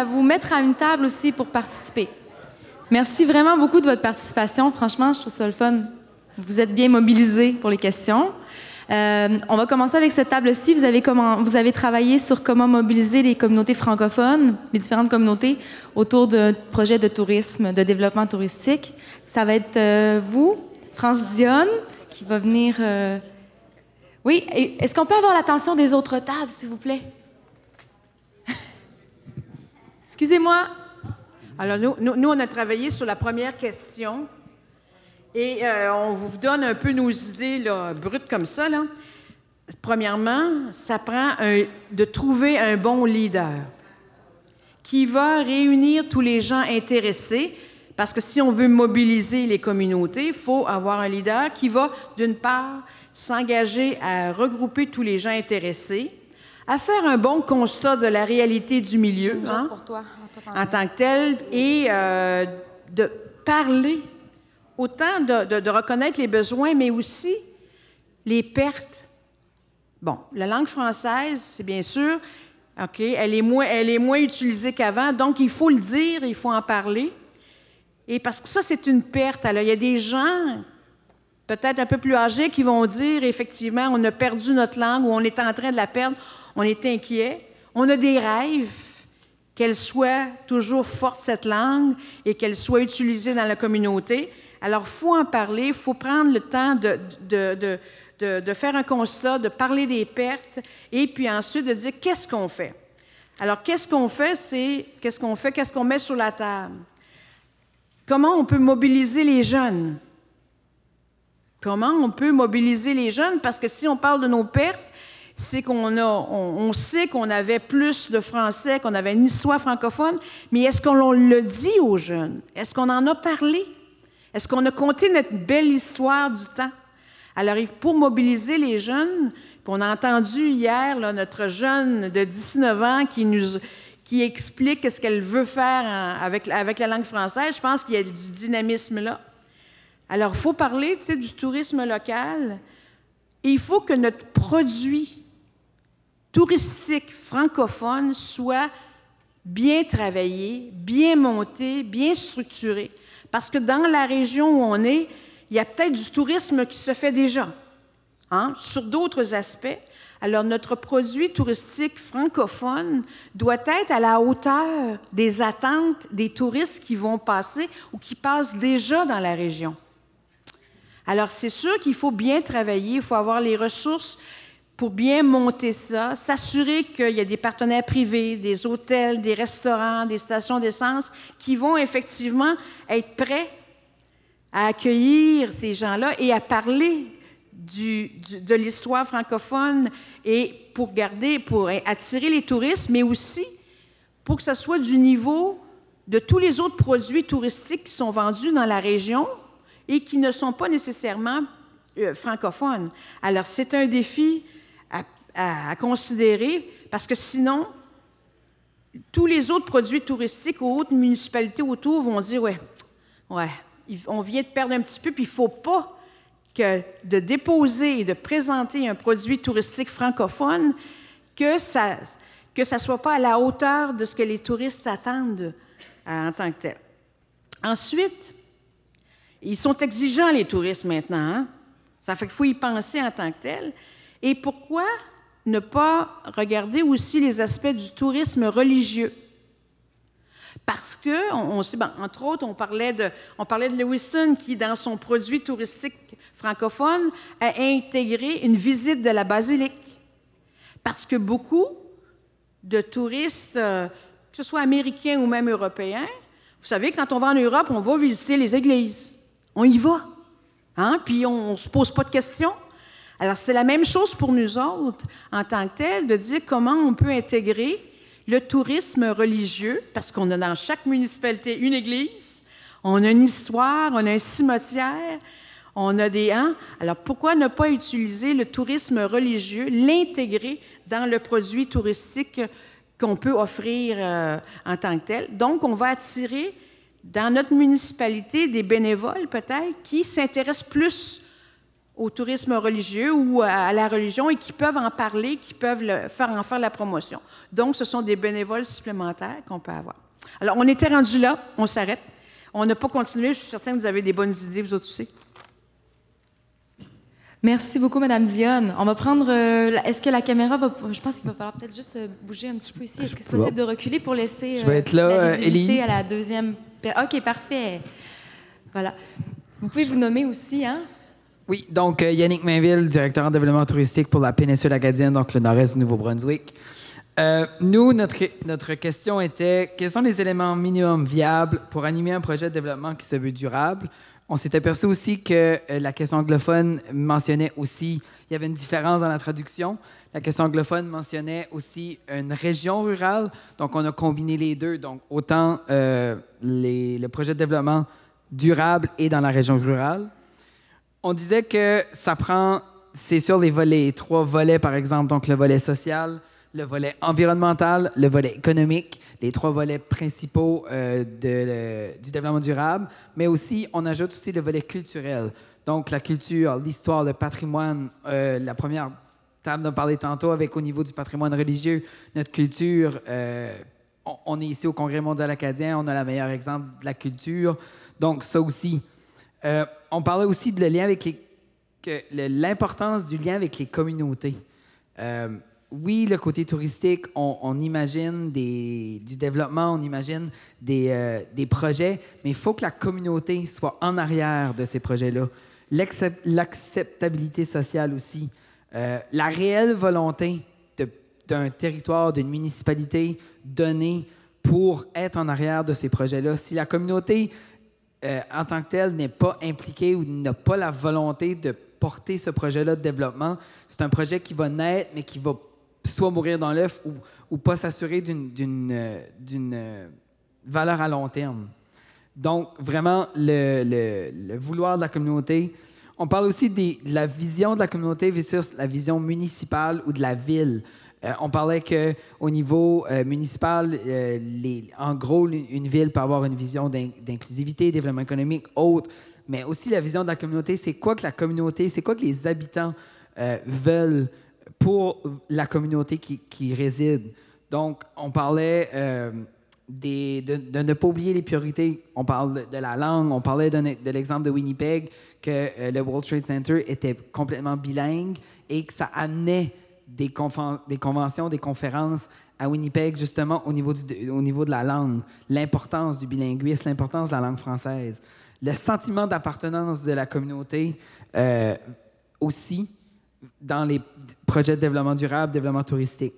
vous mettre à une table aussi pour participer. Merci vraiment beaucoup de votre participation. Franchement, je trouve ça le fun. Vous êtes bien mobilisés pour les questions. On va commencer avec cette table-ci. Vous avez travaillé sur comment mobiliser les communautés francophones, les différentes communautés, autour d'un projet de tourisme, de développement touristique. Ça va être vous, France Dionne, qui va venir... Oui, est-ce qu'on peut avoir l'attention des autres tables, s'il vous plaît? Excusez-moi. Alors, nous, on a travaillé sur la première question. Et on vous donne un peu nos idées là, brutes comme ça. Là. Premièrement, ça prend de trouver un bon leader qui va réunir tous les gens intéressés, parce que si on veut mobiliser les communautés, il faut avoir un leader qui va, d'une part, s'engager à regrouper tous les gens intéressés, à faire un bon constat de la réalité du milieu pour toi, en tant que tel, et de parler autant de reconnaître les besoins, mais aussi les pertes. Bon, la langue française, c'est bien sûr, OK, elle est moins utilisée qu'avant, donc il faut le dire, il faut en parler. Et parce que ça, c'est une perte. Alors, il y a des gens, peut-être un peu plus âgés, qui vont dire, effectivement, on a perdu notre langue ou on est en train de la perdre, on est inquiet. On a des rêves, qu'elle soit toujours forte, cette langue, et qu'elle soit utilisée dans la communauté. Alors, il faut en parler, il faut prendre le temps de faire un constat, de parler des pertes, et puis ensuite de dire qu'est-ce qu'on fait. Alors, qu'est-ce qu'on fait, qu'est-ce qu'on met sur la table? Comment on peut mobiliser les jeunes? Comment on peut mobiliser les jeunes? Parce que si on parle de nos pertes, c'est on sait qu'on avait plus de français, qu'on avait une histoire francophone, mais est-ce qu'on le dit aux jeunes? Est-ce qu'on en a parlé? Est-ce qu'on a conté notre belle histoire du temps? Alors, pour mobiliser les jeunes, puis on a entendu hier là, notre jeune de 19 ans qui explique ce qu'elle veut faire avec la langue française. Je pense qu'il y a du dynamisme là. Alors, il faut parler du tourisme local. Et il faut que notre produit touristique francophone soit bien travaillé, bien monté, bien structuré. Parce que dans la région où on est, il y a peut-être du tourisme qui se fait déjà, sur d'autres aspects. Alors, notre produit touristique francophone doit être à la hauteur des attentes des touristes qui vont passer ou qui passent déjà dans la région. Alors, c'est sûr qu'il faut bien travailler, il faut avoir les ressources pour bien monter ça, s'assurer qu'il y a des partenaires privés, des hôtels, des restaurants, des stations d'essence qui vont effectivement être prêts à accueillir ces gens-là et à parler de l'histoire francophone et pour attirer les touristes, mais aussi pour que ce soit du niveau de tous les autres produits touristiques qui sont vendus dans la région et qui ne sont pas nécessairement francophones. Alors, c'est un défi à considérer parce que sinon, tous les autres produits touristiques aux autres municipalités autour vont dire « ouais, on vient de perdre un petit peu, puis il ne faut pas que de déposer et de présenter un produit touristique francophone que ça ne soit pas à la hauteur de ce que les touristes attendent en tant que tel. » Ensuite, ils sont exigeants, les touristes, maintenant. Ça fait qu'il faut y penser en tant que tel. Et pourquoi ne pas regarder aussi les aspects du tourisme religieux? Parce que, on sait, entre autres, on parlait de Lewiston qui, dans son produit touristique francophone à intégrer une visite de la basilique. Parce que beaucoup de touristes, que ce soit américains ou même européens, vous savez, quand on va en Europe, on va visiter les églises. On y va. Hein? Puis on ne se pose pas de questions. Alors, c'est la même chose pour nous autres, en tant que tel, de dire comment on peut intégrer le tourisme religieux, parce qu'on a dans chaque municipalité une église, on a une histoire, on a un cimetière, on a des... Hein? Alors, pourquoi ne pas utiliser le tourisme religieux, l'intégrer dans le produit touristique qu'on peut offrir en tant que tel? Donc, on va attirer dans notre municipalité des bénévoles, peut-être, qui s'intéressent plus au tourisme religieux ou à la religion et qui peuvent en parler, qui peuvent en faire la promotion. Donc, ce sont des bénévoles supplémentaires qu'on peut avoir. Alors, on était rendu là, on s'arrête. On n'a pas continué, je suis certaine que vous avez des bonnes idées, vous autres aussi. Merci beaucoup, Mme Dionne. On va prendre... est-ce que la caméra va... Je pense qu'il va falloir peut-être juste bouger un petit peu ici. Est-ce que c'est possible de reculer pour laisser je vais être là, la visibilité Élise. à la deuxième... OK, parfait. Voilà. Vous pouvez vous nommer aussi, hein? Oui, donc Yannick Mainville, directeur en développement touristique pour la péninsule acadienne, donc le nord-est du Nouveau-Brunswick. Nous, notre question était, quels sont les éléments minimums viables pour animer un projet de développement qui se veut durable? On s'est aperçu aussi que la question anglophone mentionnait aussi, il y avait une différence dans la traduction. La question anglophone mentionnait aussi une région rurale, donc on a combiné les deux. Donc autant le projet de développement durable est dans la région rurale. On disait que ça prend, c'est sur les trois volets, par exemple, donc le volet social, le volet environnemental, le volet économique, les trois volets principaux du développement durable, mais aussi, on ajoute aussi le volet culturel. Donc, la culture, l'histoire, le patrimoine, la première table dont on parlait tantôt avec au niveau du patrimoine religieux, notre culture, on est ici au Congrès mondial acadien, on a le meilleur exemple de la culture, donc ça aussi. On parlait aussi de l'importance du lien avec les communautés. Oui, le côté touristique, on imagine du développement, on imagine des projets, mais il faut que la communauté soit en arrière de ces projets-là. L'acceptabilité sociale aussi. La réelle volonté d'un territoire, d'une municipalité donnée pour être en arrière de ces projets-là. Si la communauté, en tant que telle, n'est pas impliquée ou n'a pas la volonté de porter ce projet-là de développement, c'est un projet qui va naître, mais qui va soit mourir dans l'œuf ou pas s'assurer d'une valeur à long terme. Donc, vraiment, le vouloir de la communauté. On parle aussi de la vision de la communauté versus la vision municipale ou de la ville. On parlait qu'au niveau municipal, en gros, une ville peut avoir une vision d'inclusivité, développement économique, autre, mais aussi la vision de la communauté, c'est quoi que la communauté, c'est quoi que les habitants veulent pour la communauté qui réside. Donc, on parlait de ne pas oublier les priorités. On parle de la langue, on parlait de l'exemple de Winnipeg, que le World Trade Center était complètement bilingue et que ça amenait des conventions, des conférences à Winnipeg, justement, au niveau de la langue, l'importance du bilinguisme, l'importance de la langue française, le sentiment d'appartenance de la communauté aussi dans les projets de développement durable, développement touristique.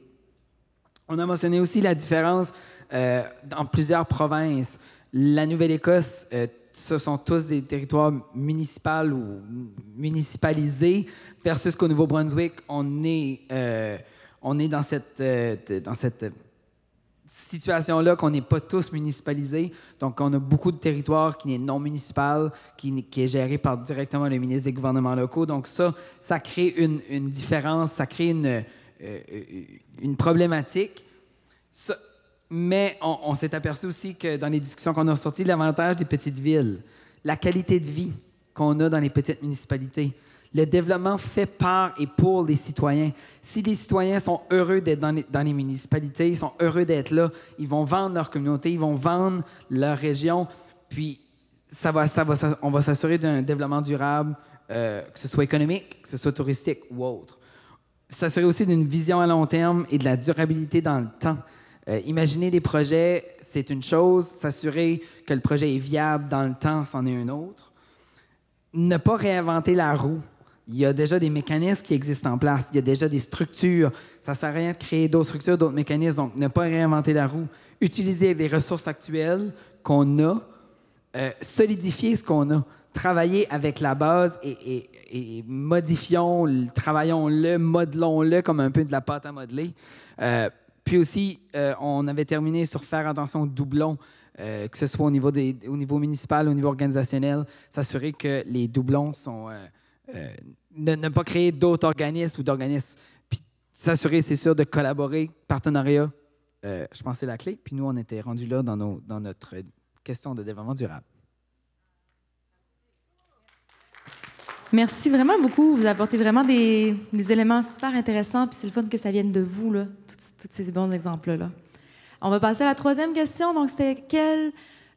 On a mentionné aussi la différence dans plusieurs provinces. La Nouvelle-Écosse, ce sont tous des territoires municipaux ou municipalisés, versus qu'au Nouveau-Brunswick, on est dans cette situation-là qu'on n'est pas tous municipalisés. Donc, on a beaucoup de territoires qui est non municipal, qui est géré par directement le ministre des gouvernements locaux. Donc, ça crée une différence, ça crée une problématique. Mais on s'est aperçu aussi que dans les discussions qu'on a sorties, l'avantage des petites villes, la qualité de vie qu'on a dans les petites municipalités, le développement fait par et pour les citoyens. Si les citoyens sont heureux d'être dans les municipalités, ils sont heureux d'être là, ils vont vendre leur communauté, ils vont vendre leur région, puis on va s'assurer d'un développement durable, que ce soit économique, que ce soit touristique ou autre. S'assurer aussi d'une vision à long terme et de la durabilité dans le temps. Imaginer des projets, c'est une chose. S'assurer que le projet est viable dans le temps, c'en est une autre. ne pas réinventer la roue. Il y a déjà des mécanismes qui existent en place. Il y a déjà des structures. Ça ne sert à rien de créer d'autres structures, d'autres mécanismes. Donc, ne pas réinventer la roue. Utiliser les ressources actuelles qu'on a, solidifier ce qu'on a. Travailler avec la base et modifions, travaillons-le, modelons-le comme un peu de la pâte à modeler. Puis aussi, on avait terminé sur faire attention aux doublons, que ce soit au niveau municipal, au niveau organisationnel, s'assurer que les doublons sont... ne pas créer d'autres organismes ou d'organismes. Puis s'assurer, c'est sûr, de collaborer, partenariat, je pense que c'est la clé. Puis nous, on était rendus là dans notre question de développement durable. Merci vraiment beaucoup. Vous apportez vraiment des éléments super intéressants, puis c'est le fun que ça vienne de vous, là, tous ces bons exemples-là. On va passer à la troisième question. Donc, c'était quel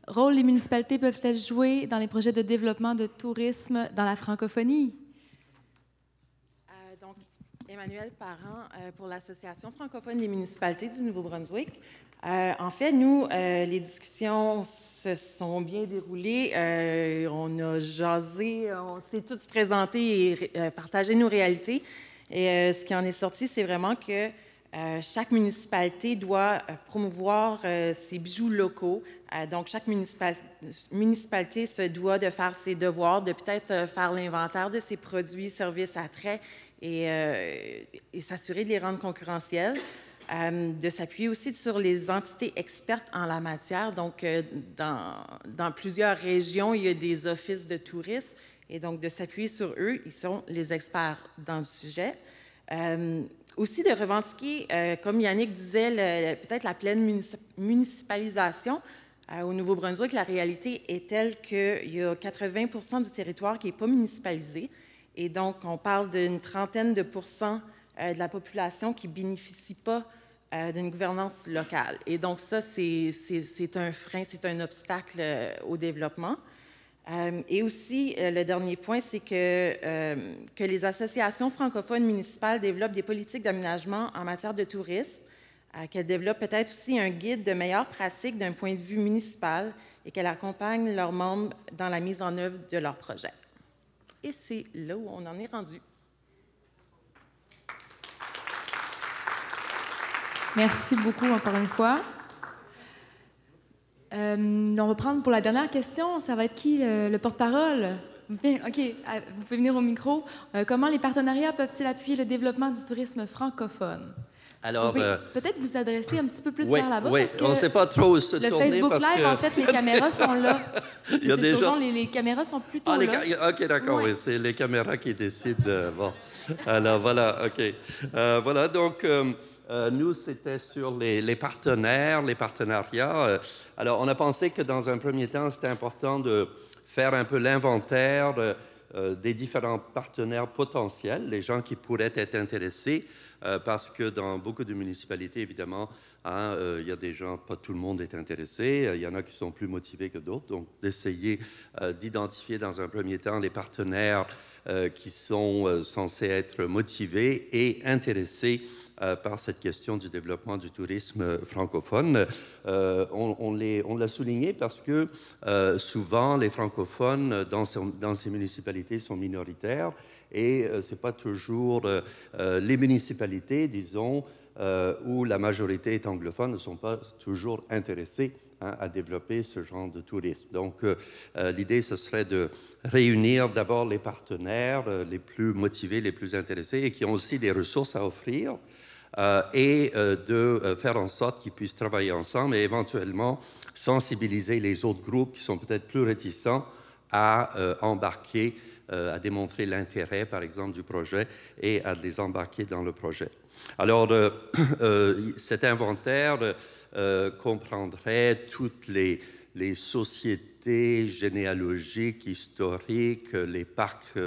rôle les municipalités peuvent-elles jouer dans les projets de développement de tourisme dans la francophonie? Donc, Emmanuelle Parent pour l'Association francophone des municipalités du Nouveau-Brunswick. En fait, nous, les discussions se sont bien déroulées. On a jasé, on s'est tous présentés et partagé nos réalités. Et ce qui en est sorti, c'est vraiment que chaque municipalité doit promouvoir ses bijoux locaux. Donc, chaque municipalité se doit de faire ses devoirs, de peut-être faire l'inventaire de ses produits, services, attraits et s'assurer de les rendre concurrentiels. De s'appuyer aussi sur les entités expertes en la matière. Donc, dans plusieurs régions, il y a des offices de tourisme et donc de s'appuyer sur eux. Ils sont les experts dans le sujet. Aussi de revendiquer, comme Yannick disait, peut-être la pleine municipalisation. Au Nouveau-Brunswick, la réalité est telle qu'il y a 80 du territoire qui n'est pas municipalisé. Et donc, on parle d'une trentaine de pourcents de la population qui ne bénéficie pas d'une gouvernance locale. Et donc, ça, c'est un frein, c'est un obstacle au développement. Et aussi, le dernier point, c'est que les associations francophones municipales développent des politiques d'aménagement en matière de tourisme, qu'elles développent peut-être aussi un guide de meilleures pratiques d'un point de vue municipal et qu'elles accompagnent leurs membres dans la mise en œuvre de leurs projets. Et c'est là où on en est rendu. Merci beaucoup encore une fois. On va prendre pour la dernière question, ça va être qui le porte-parole? OK, vous pouvez venir au micro. Comment les partenariats peuvent-ils appuyer le développement du tourisme francophone? Alors, peut-être vous adresser un petit peu plus oui, vers là-bas. Oui, parce que on ne sait pas trop où se le tourner. Facebook parce Live, que... en fait, les caméras sont là. Il y a des gens... les caméras sont plutôt là. OK, d'accord, oui. Oui, c'est les caméras qui décident. Bon, alors voilà, OK. Voilà, donc... nous, c'était sur les partenaires, les partenariats. Alors, on a pensé que dans un premier temps, c'était important de faire un peu l'inventaire des différents partenaires potentiels, les gens qui pourraient être intéressés, parce que dans beaucoup de municipalités, évidemment, il y a des gens, pas tout le monde est intéressé, il y en a qui sont plus motivés que d'autres, donc d'essayer d'identifier dans un premier temps les partenaires qui sont censés être motivés et intéressés par cette question du développement du tourisme francophone. On l'a souligné parce que souvent, les francophones dans ces municipalités sont minoritaires et ce n'est pas toujours les municipalités, disons, où la majorité est anglophone, ne sont pas toujours intéressés à développer ce genre de tourisme. Donc, l'idée, ce serait de réunir d'abord les partenaires les plus motivés, les plus intéressés et qui ont aussi des ressources à offrir, et de faire en sorte qu'ils puissent travailler ensemble et éventuellement sensibiliser les autres groupes qui sont peut-être plus réticents à embarquer, à démontrer l'intérêt, par exemple, du projet et à les embarquer dans le projet. Alors, cet inventaire comprendrait toutes les sociétés généalogiques, historiques, les parcs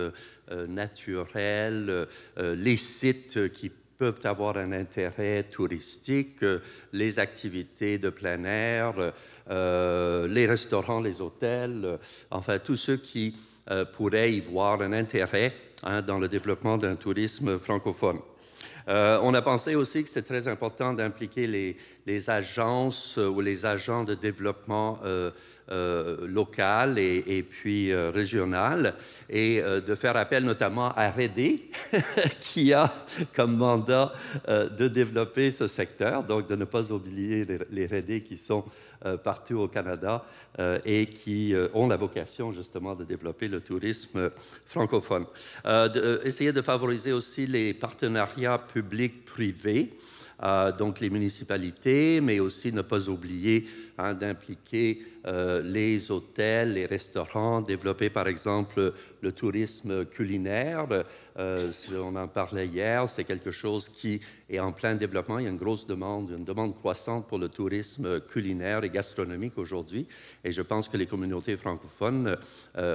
naturels, les sites qui peuvent avoir un intérêt touristique, les activités de plein air, les restaurants, les hôtels, enfin tous ceux qui pourraient y voir un intérêt dans le développement d'un tourisme francophone. On a pensé aussi que c'est très important d'impliquer les agences ou les agents de développement local et puis régional, et de faire appel notamment à RD, qui a comme mandat de développer ce secteur, donc de ne pas oublier les RD qui sont partout au Canada et qui ont la vocation justement de développer le tourisme francophone. Essayer de favoriser aussi les partenariats publics-privés, donc les municipalités, mais aussi ne pas oublier d'impliquer les hôtels, les restaurants, développer par exemple le tourisme culinaire. On en parlait hier, c'est quelque chose qui est en plein développement. Il y a une grosse demande, une demande croissante pour le tourisme culinaire et gastronomique aujourd'hui. Et je pense que les communautés francophones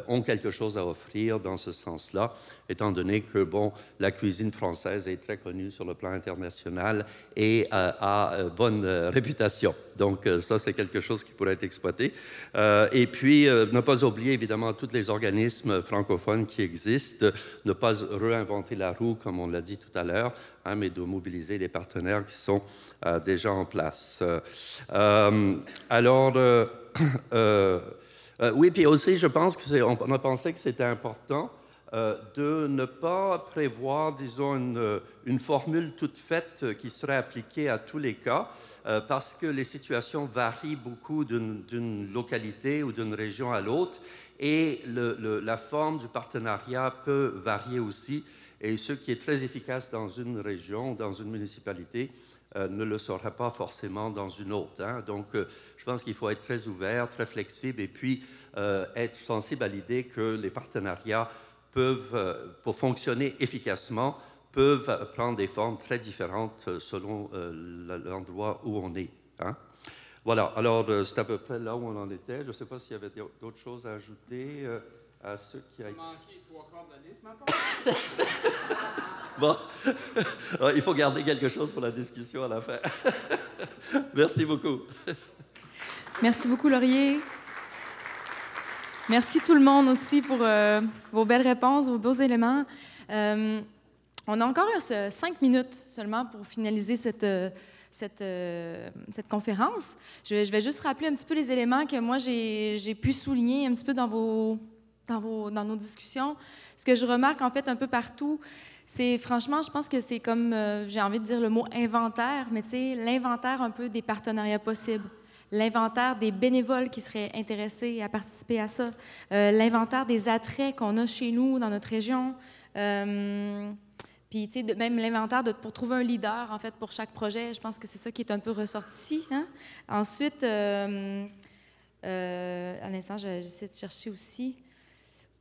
ont quelque chose à offrir dans ce sens-là, étant donné que, bon, la cuisine française est très connue sur le plan international et a bonne réputation. Donc, ça, c'est quelque chose qui pourrait être exploité. Et puis, ne pas oublier, évidemment, tous les organismes francophones qui existent, ne pas réinventer la roue, comme on l'a dit tout à l'heure, mais de mobiliser les partenaires qui sont déjà en place. Oui, puis aussi, je pense qu'on a pensé que c'était important de ne pas prévoir, disons, une formule toute faite qui serait appliquée à tous les cas, parce que les situations varient beaucoup d'une localité ou d'une région à l'autre, et la forme du partenariat peut varier aussi, et ce qui est très efficace dans une région, dans une municipalité, ne le sera pas forcément dans une autre. Donc, je pense qu'il faut être très ouvert, très flexible, et puis être sensible à l'idée que les partenariats peuvent, pour fonctionner efficacement, peuvent prendre des formes très différentes selon l'endroit où on est. Voilà, alors c'est à peu près là où on en était. Je ne sais pas s'il y avait d'autres choses à ajouter à ceux qui... Il manquait 3/4 de la liste, bon, il faut garder quelque chose pour la discussion à la fin. Merci beaucoup. Merci beaucoup, Laurier. Merci tout le monde aussi pour vos belles réponses, vos beaux éléments. On a encore 5 minutes seulement pour finaliser cette conférence. Je vais juste rappeler un petit peu les éléments que moi, j'ai pu souligner un petit peu dans nos discussions. Ce que je remarque, en fait, un peu partout, c'est franchement, je pense que c'est comme, j'ai envie de dire le mot inventaire, mais tu sais, l'inventaire un peu des partenariats possibles. L'inventaire des bénévoles qui seraient intéressés à participer à ça. L'inventaire des attraits qu'on a chez nous, dans notre région. Puis, tu sais, même l'inventaire pour trouver un leader, en fait, pour chaque projet, je pense que c'est ça qui est un peu ressorti. Ensuite, à l'instant, j'essaie de chercher aussi.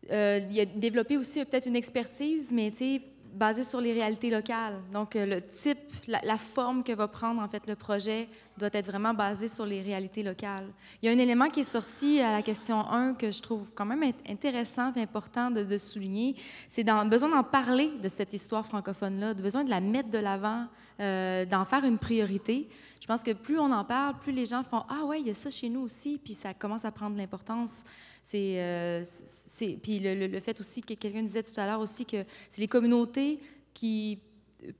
Il y a développé aussi peut-être une expertise, mais, tu sais, basée sur les réalités locales. Donc, le type, la forme que va prendre, en fait, le projet doit être vraiment basé sur les réalités locales. Il y a un élément qui est sorti à la question 1 que je trouve quand même intéressant et important de souligner. C'est besoin d'en parler de cette histoire francophone-là, de besoin de la mettre de l'avant, d'en faire une priorité. Je pense que plus on en parle, plus les gens font « Ah ouais, il y a ça chez nous aussi », puis ça commence à prendre de l'importance. Puis le fait aussi que quelqu'un disait tout à l'heure aussi que c'est les communautés qui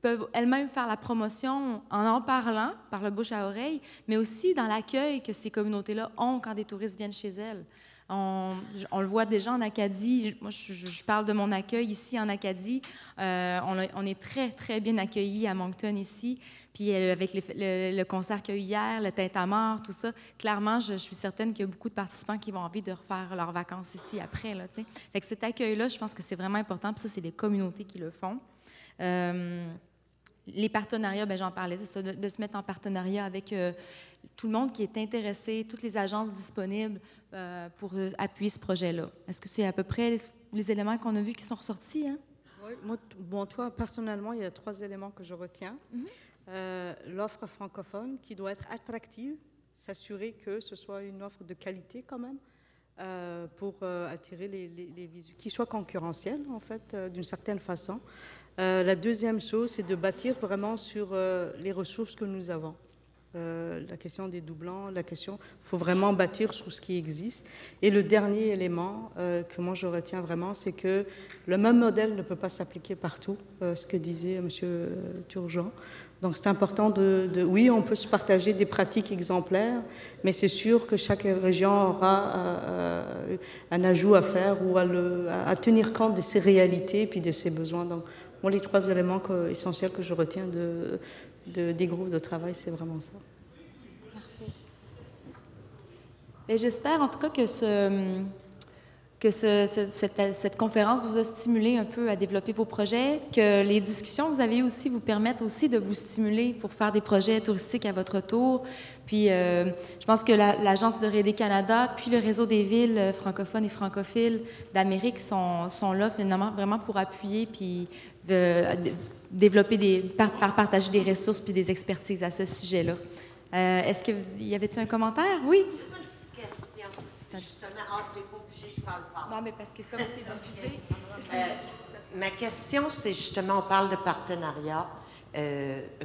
peuvent elles-mêmes faire la promotion en parlant, par le bouche à oreille, mais aussi dans l'accueil que ces communautés-là ont quand des touristes viennent chez elles. On le voit déjà en Acadie. Moi, je parle de mon accueil ici en Acadie. On est très, très bien accueillis à Moncton ici. Puis avec le concert qu'il y a eu hier, le Tintamarre, tout ça, clairement, je suis certaine qu'il y a beaucoup de participants qui vont envie de refaire leurs vacances ici après. Là, t'sais. Fait que cet accueil-là, je pense que c'est vraiment important. Puis ça, c'est les communautés qui le font. Les partenariats, bien, j'en parlais, c'est ça, de se mettre en partenariat avec tout le monde qui est intéressé, toutes les agences disponibles pour appuyer ce projet-là. Est-ce que c'est à peu près les éléments qu'on a vus qui sont ressortis? Hein? Oui, moi, toi, personnellement, il y a 3 éléments que je retiens. L'offre francophone qui doit être attractive, s'assurer que ce soit une offre de qualité quand même, pour attirer les visiteurs, qui soit concurrentielle, en fait, d'une certaine façon. La deuxième chose, c'est de bâtir vraiment sur les ressources que nous avons. La question des doublons, il faut vraiment bâtir sur ce qui existe. Et le dernier élément que moi je retiens vraiment, c'est que le même modèle ne peut pas s'appliquer partout, ce que disait M. Turgeon. Donc c'est important oui, on peut se partager des pratiques exemplaires, mais c'est sûr que chaque région aura un ajout à faire ou à tenir compte de ses réalités et puis de ses besoins. Donc moi, les 3 éléments essentiels que je retiens des groupes de travail, c'est vraiment ça. Parfait. Et j'espère en tout cas que cette conférence vous a stimulé un peu à développer vos projets, que les discussions que vous avez aussi vous permettent aussi de vous stimuler pour faire des projets touristiques à votre tour. Puis, je pense que l'Agence de Raider Canada, puis le réseau des villes francophones et francophiles d'Amérique sont là finalement vraiment pour appuyer puis développer partager des ressources puis des expertises à ce sujet-là. Est-ce que y avait-il un commentaire? Oui? Juste une petite question. Justement, tu n'es pas obligé, je parle fort. Non, mais parce que comme c'est diffusé... Ma question, c'est justement, on parle de partenariat.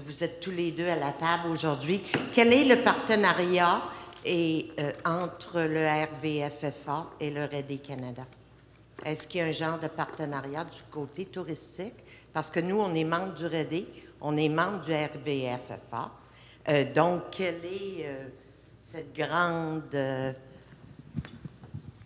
Vous êtes tous les deux à la table aujourd'hui. Quel est le partenariat entre le RVFFA et le Raider Canada? Est-ce qu'il y a un genre de partenariat du côté touristique? Parce que nous, on est membre du Raider, on est membre du RVFFA. Donc, quelle est cette grande...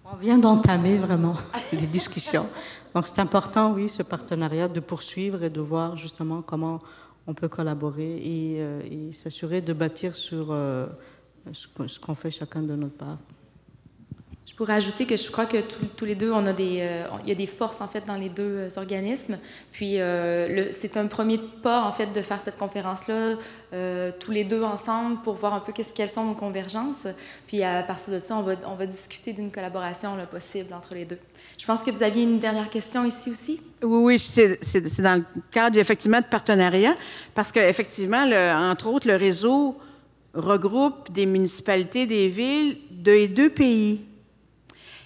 On vient d'entamer vraiment les discussions. Donc, c'est important, oui, ce partenariat, de poursuivre et de voir justement comment on peut collaborer et s'assurer de bâtir sur ce qu'on fait chacun de notre part. Je pourrais ajouter que je crois que tous les deux, il y a des forces en fait dans les deux organismes. Puis c'est un premier pas en fait de faire cette conférence-là tous les deux ensemble pour voir un peu quelles sont nos convergences. Puis à partir de ça, on va discuter d'une collaboration là, possible entre les deux. Je pense que vous aviez une dernière question ici aussi. Oui, c'est dans le cadre effectivement de partenariat, parce qu'effectivement, entre autres, le réseau regroupe des municipalités, des villes des deux pays.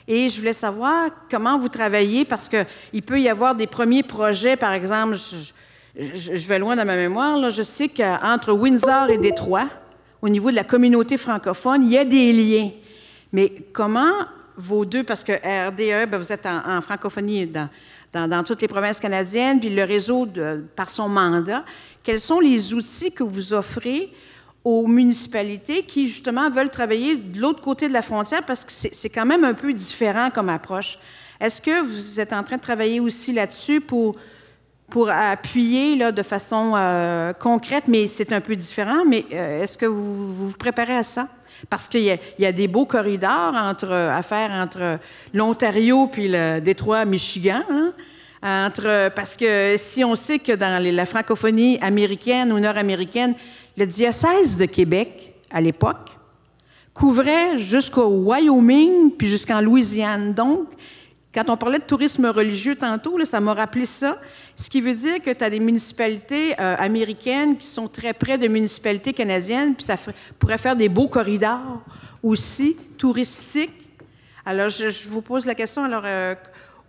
Et je voulais savoir comment vous travaillez, parce qu'il peut y avoir des premiers projets, par exemple, je vais loin dans ma mémoire, là, je sais qu'entre Windsor et Détroit, au niveau de la communauté francophone, il y a des liens. Mais comment vos deux, parce que RDE, bien, vous êtes en francophonie dans toutes les provinces canadiennes, puis le réseau, par son mandat, quels sont les outils que vous offrez aux municipalités qui, justement, veulent travailler de l'autre côté de la frontière, parce que c'est quand même un peu différent comme approche. Est-ce que vous êtes en train de travailler aussi là-dessus pour appuyer là, de façon concrète, mais c'est un peu différent, mais est-ce que vous vous préparez à ça? Parce qu'il y a des beaux corridors à faire entre l'Ontario puis le Détroit-Michigan, hein? Parce que si on sait que dans la francophonie américaine ou nord-américaine, le diocèse de Québec, à l'époque, couvrait jusqu'au Wyoming puis jusqu'en Louisiane. Donc, quand on parlait de tourisme religieux tantôt, là, ça m'a rappelé ça. Ce qui veut dire que tu as des municipalités américaines qui sont très près de municipalités canadiennes, puis ça pourrait faire des beaux corridors aussi touristiques. Alors, je vous pose la question, alors,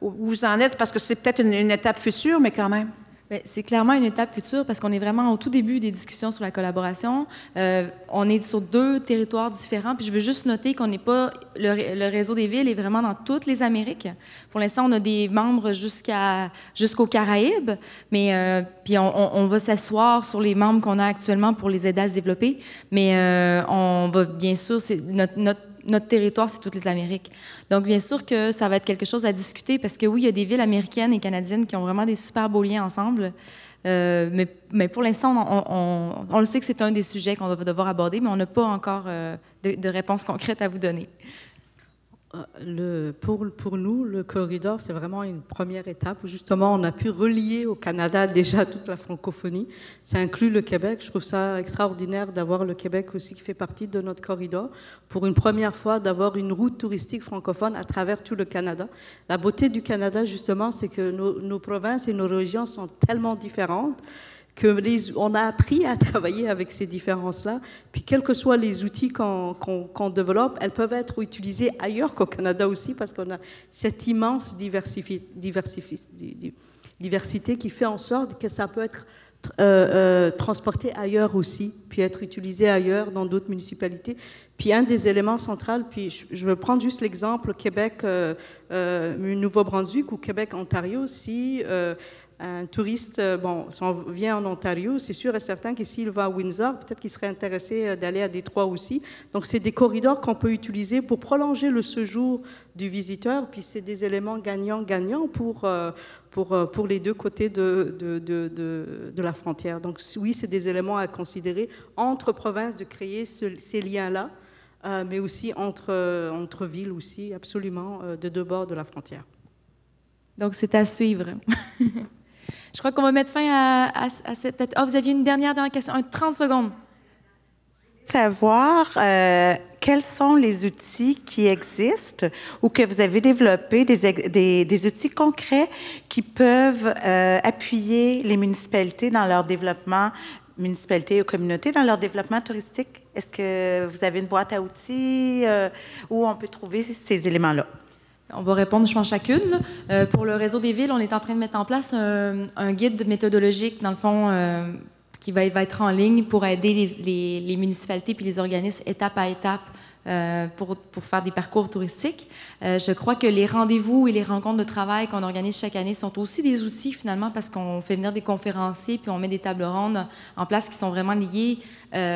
où vous en êtes, parce que c'est peut-être une étape future, mais quand même. C'est clairement une étape future parce qu'on est vraiment au tout début des discussions sur la collaboration. On est sur deux territoires différents. Puis je veux juste noter qu'on n'est pas... Le réseau des villes est vraiment dans toutes les Amériques. Pour l'instant, on a des membres jusqu'aux Caraïbes, mais puis on va s'asseoir sur les membres qu'on a actuellement pour les aider à se développer. Mais on va, bien sûr, notre territoire, c'est toutes les Amériques. Donc, bien sûr que ça va être quelque chose à discuter parce que oui, il y a des villes américaines et canadiennes qui ont vraiment des super beaux liens ensemble. Mais pour l'instant, on le sait que c'est un des sujets qu'on va devoir aborder, mais on n'a pas encore de réponse concrète à vous donner. Pour nous, le corridor, c'est vraiment une première étape où justement on a pu relier au Canada déjà toute la francophonie. Ça inclut le Québec. Je trouve ça extraordinaire d'avoir le Québec aussi qui fait partie de notre corridor. Pour une première fois, d'avoir une route touristique francophone à travers tout le Canada. La beauté du Canada, justement, c'est que nos provinces et nos régions sont tellement différentes on a appris à travailler avec ces différences-là. Puis, quels que soient les outils qu'on développe, elles peuvent être utilisées ailleurs qu'au Canada aussi, parce qu'on a cette immense diversité qui fait en sorte que ça peut être transporté ailleurs aussi, puis être utilisé ailleurs dans d'autres municipalités. Puis, un des éléments centraux, puis je vais prendre juste l'exemple Québec, Nouveau-Brunswick ou Québec-Ontario, si... un touriste vient en Ontario, c'est sûr et certain que s'il va à Windsor, peut-être qu'il serait intéressé d'aller à Détroit aussi. Donc, c'est des corridors qu'on peut utiliser pour prolonger le séjour du visiteur, puis c'est des éléments gagnants-gagnants pour les deux côtés de la frontière. Donc, oui, c'est des éléments à considérer entre provinces de créer ces liens-là, mais aussi entre villes aussi, absolument, de deux bords de la frontière. Donc, c'est à suivre. Je crois qu'on va mettre fin à cette... vous aviez une dernière question, 30 secondes. Savoir quels sont les outils qui existent ou que vous avez développés, des outils concrets qui peuvent appuyer les municipalités dans leur développement, municipalités ou communautés dans leur développement touristique. Est-ce que vous avez une boîte à outils où on peut trouver ces éléments-là? On va répondre, je pense, chacune. Pour le réseau des villes, on est en train de mettre en place un guide méthodologique, dans le fond, qui va être en ligne pour aider les municipalités puis les organismes étape à étape pour faire des parcours touristiques. Je crois que les rendez-vous et les rencontres de travail qu'on organise chaque année sont aussi des outils, finalement, parce qu'on fait venir des conférenciers puis on met des tables rondes en place qui sont vraiment liées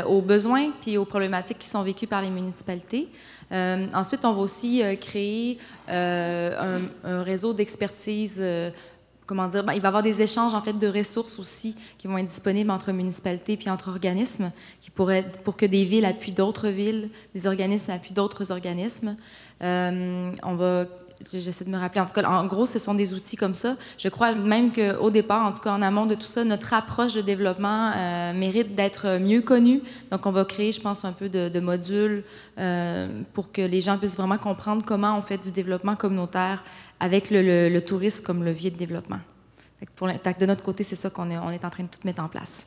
aux besoins puis aux problématiques qui sont vécues par les municipalités. Ensuite, on va aussi créer un réseau d'expertise. Comment dire? Il va y avoir des échanges en fait de ressources aussi qui vont être disponibles entre municipalités puis entre organismes, pour que des villes appuient d'autres villes, des organismes appuient d'autres organismes. J'essaie de me rappeler. En tout cas, en gros, ce sont des outils comme ça. Je crois même qu'au départ, en tout cas en amont de tout ça, notre approche de développement mérite d'être mieux connue. Donc, on va créer, je pense, un peu de modules pour que les gens puissent vraiment comprendre comment on fait du développement communautaire avec le tourisme comme levier de développement. Fait que de notre côté, c'est ça qu'on est en train de tout mettre en place.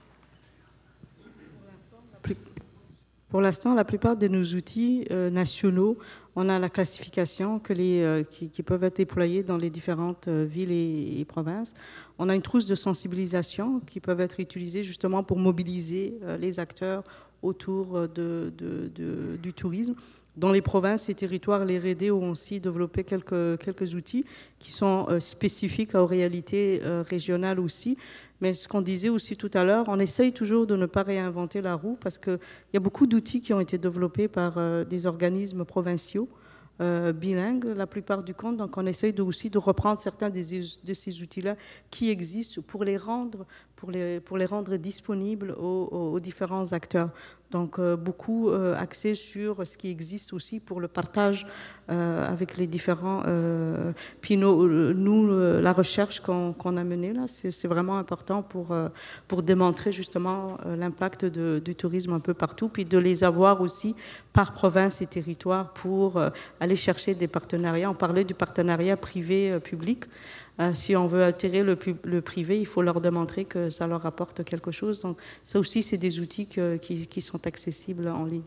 Pour l'instant, la plupart de nos outils nationaux, on a la classification qui peuvent être déployés dans les différentes villes et provinces. On a une trousse de sensibilisation qui peuvent être utilisées justement pour mobiliser les acteurs autour du tourisme. Dans les provinces et territoires, les R&D ont aussi développé quelques outils qui sont spécifiques aux réalités régionales aussi. Mais ce qu'on disait aussi tout à l'heure, on essaye toujours de ne pas réinventer la roue parce qu'il y a beaucoup d'outils qui ont été développés par des organismes provinciaux, bilingues la plupart du temps. Donc on essaye aussi de reprendre certains de ces outils-là qui existent pour les rendre disponibles aux différents acteurs. Donc, beaucoup axé sur ce qui existe aussi pour le partage avec les différents... Puis la recherche qu'on a menée, là, c'est vraiment important pour démontrer justement l'impact du tourisme un peu partout, puis de les avoir aussi par province et territoire pour aller chercher des partenariats. On parlait du partenariat privé-public. Si on veut attirer le privé, il faut leur démontrer que ça leur apporte quelque chose. Donc, ça aussi, c'est des outils qui sont accessibles en ligne.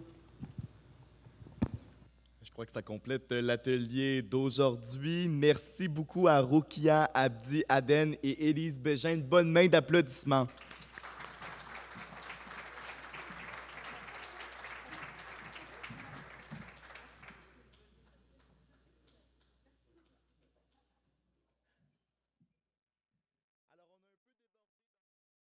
Je crois que ça complète l'atelier d'aujourd'hui. Merci beaucoup à Rokia Abdi Aden et Élise Bégin. Une bonne main d'applaudissements.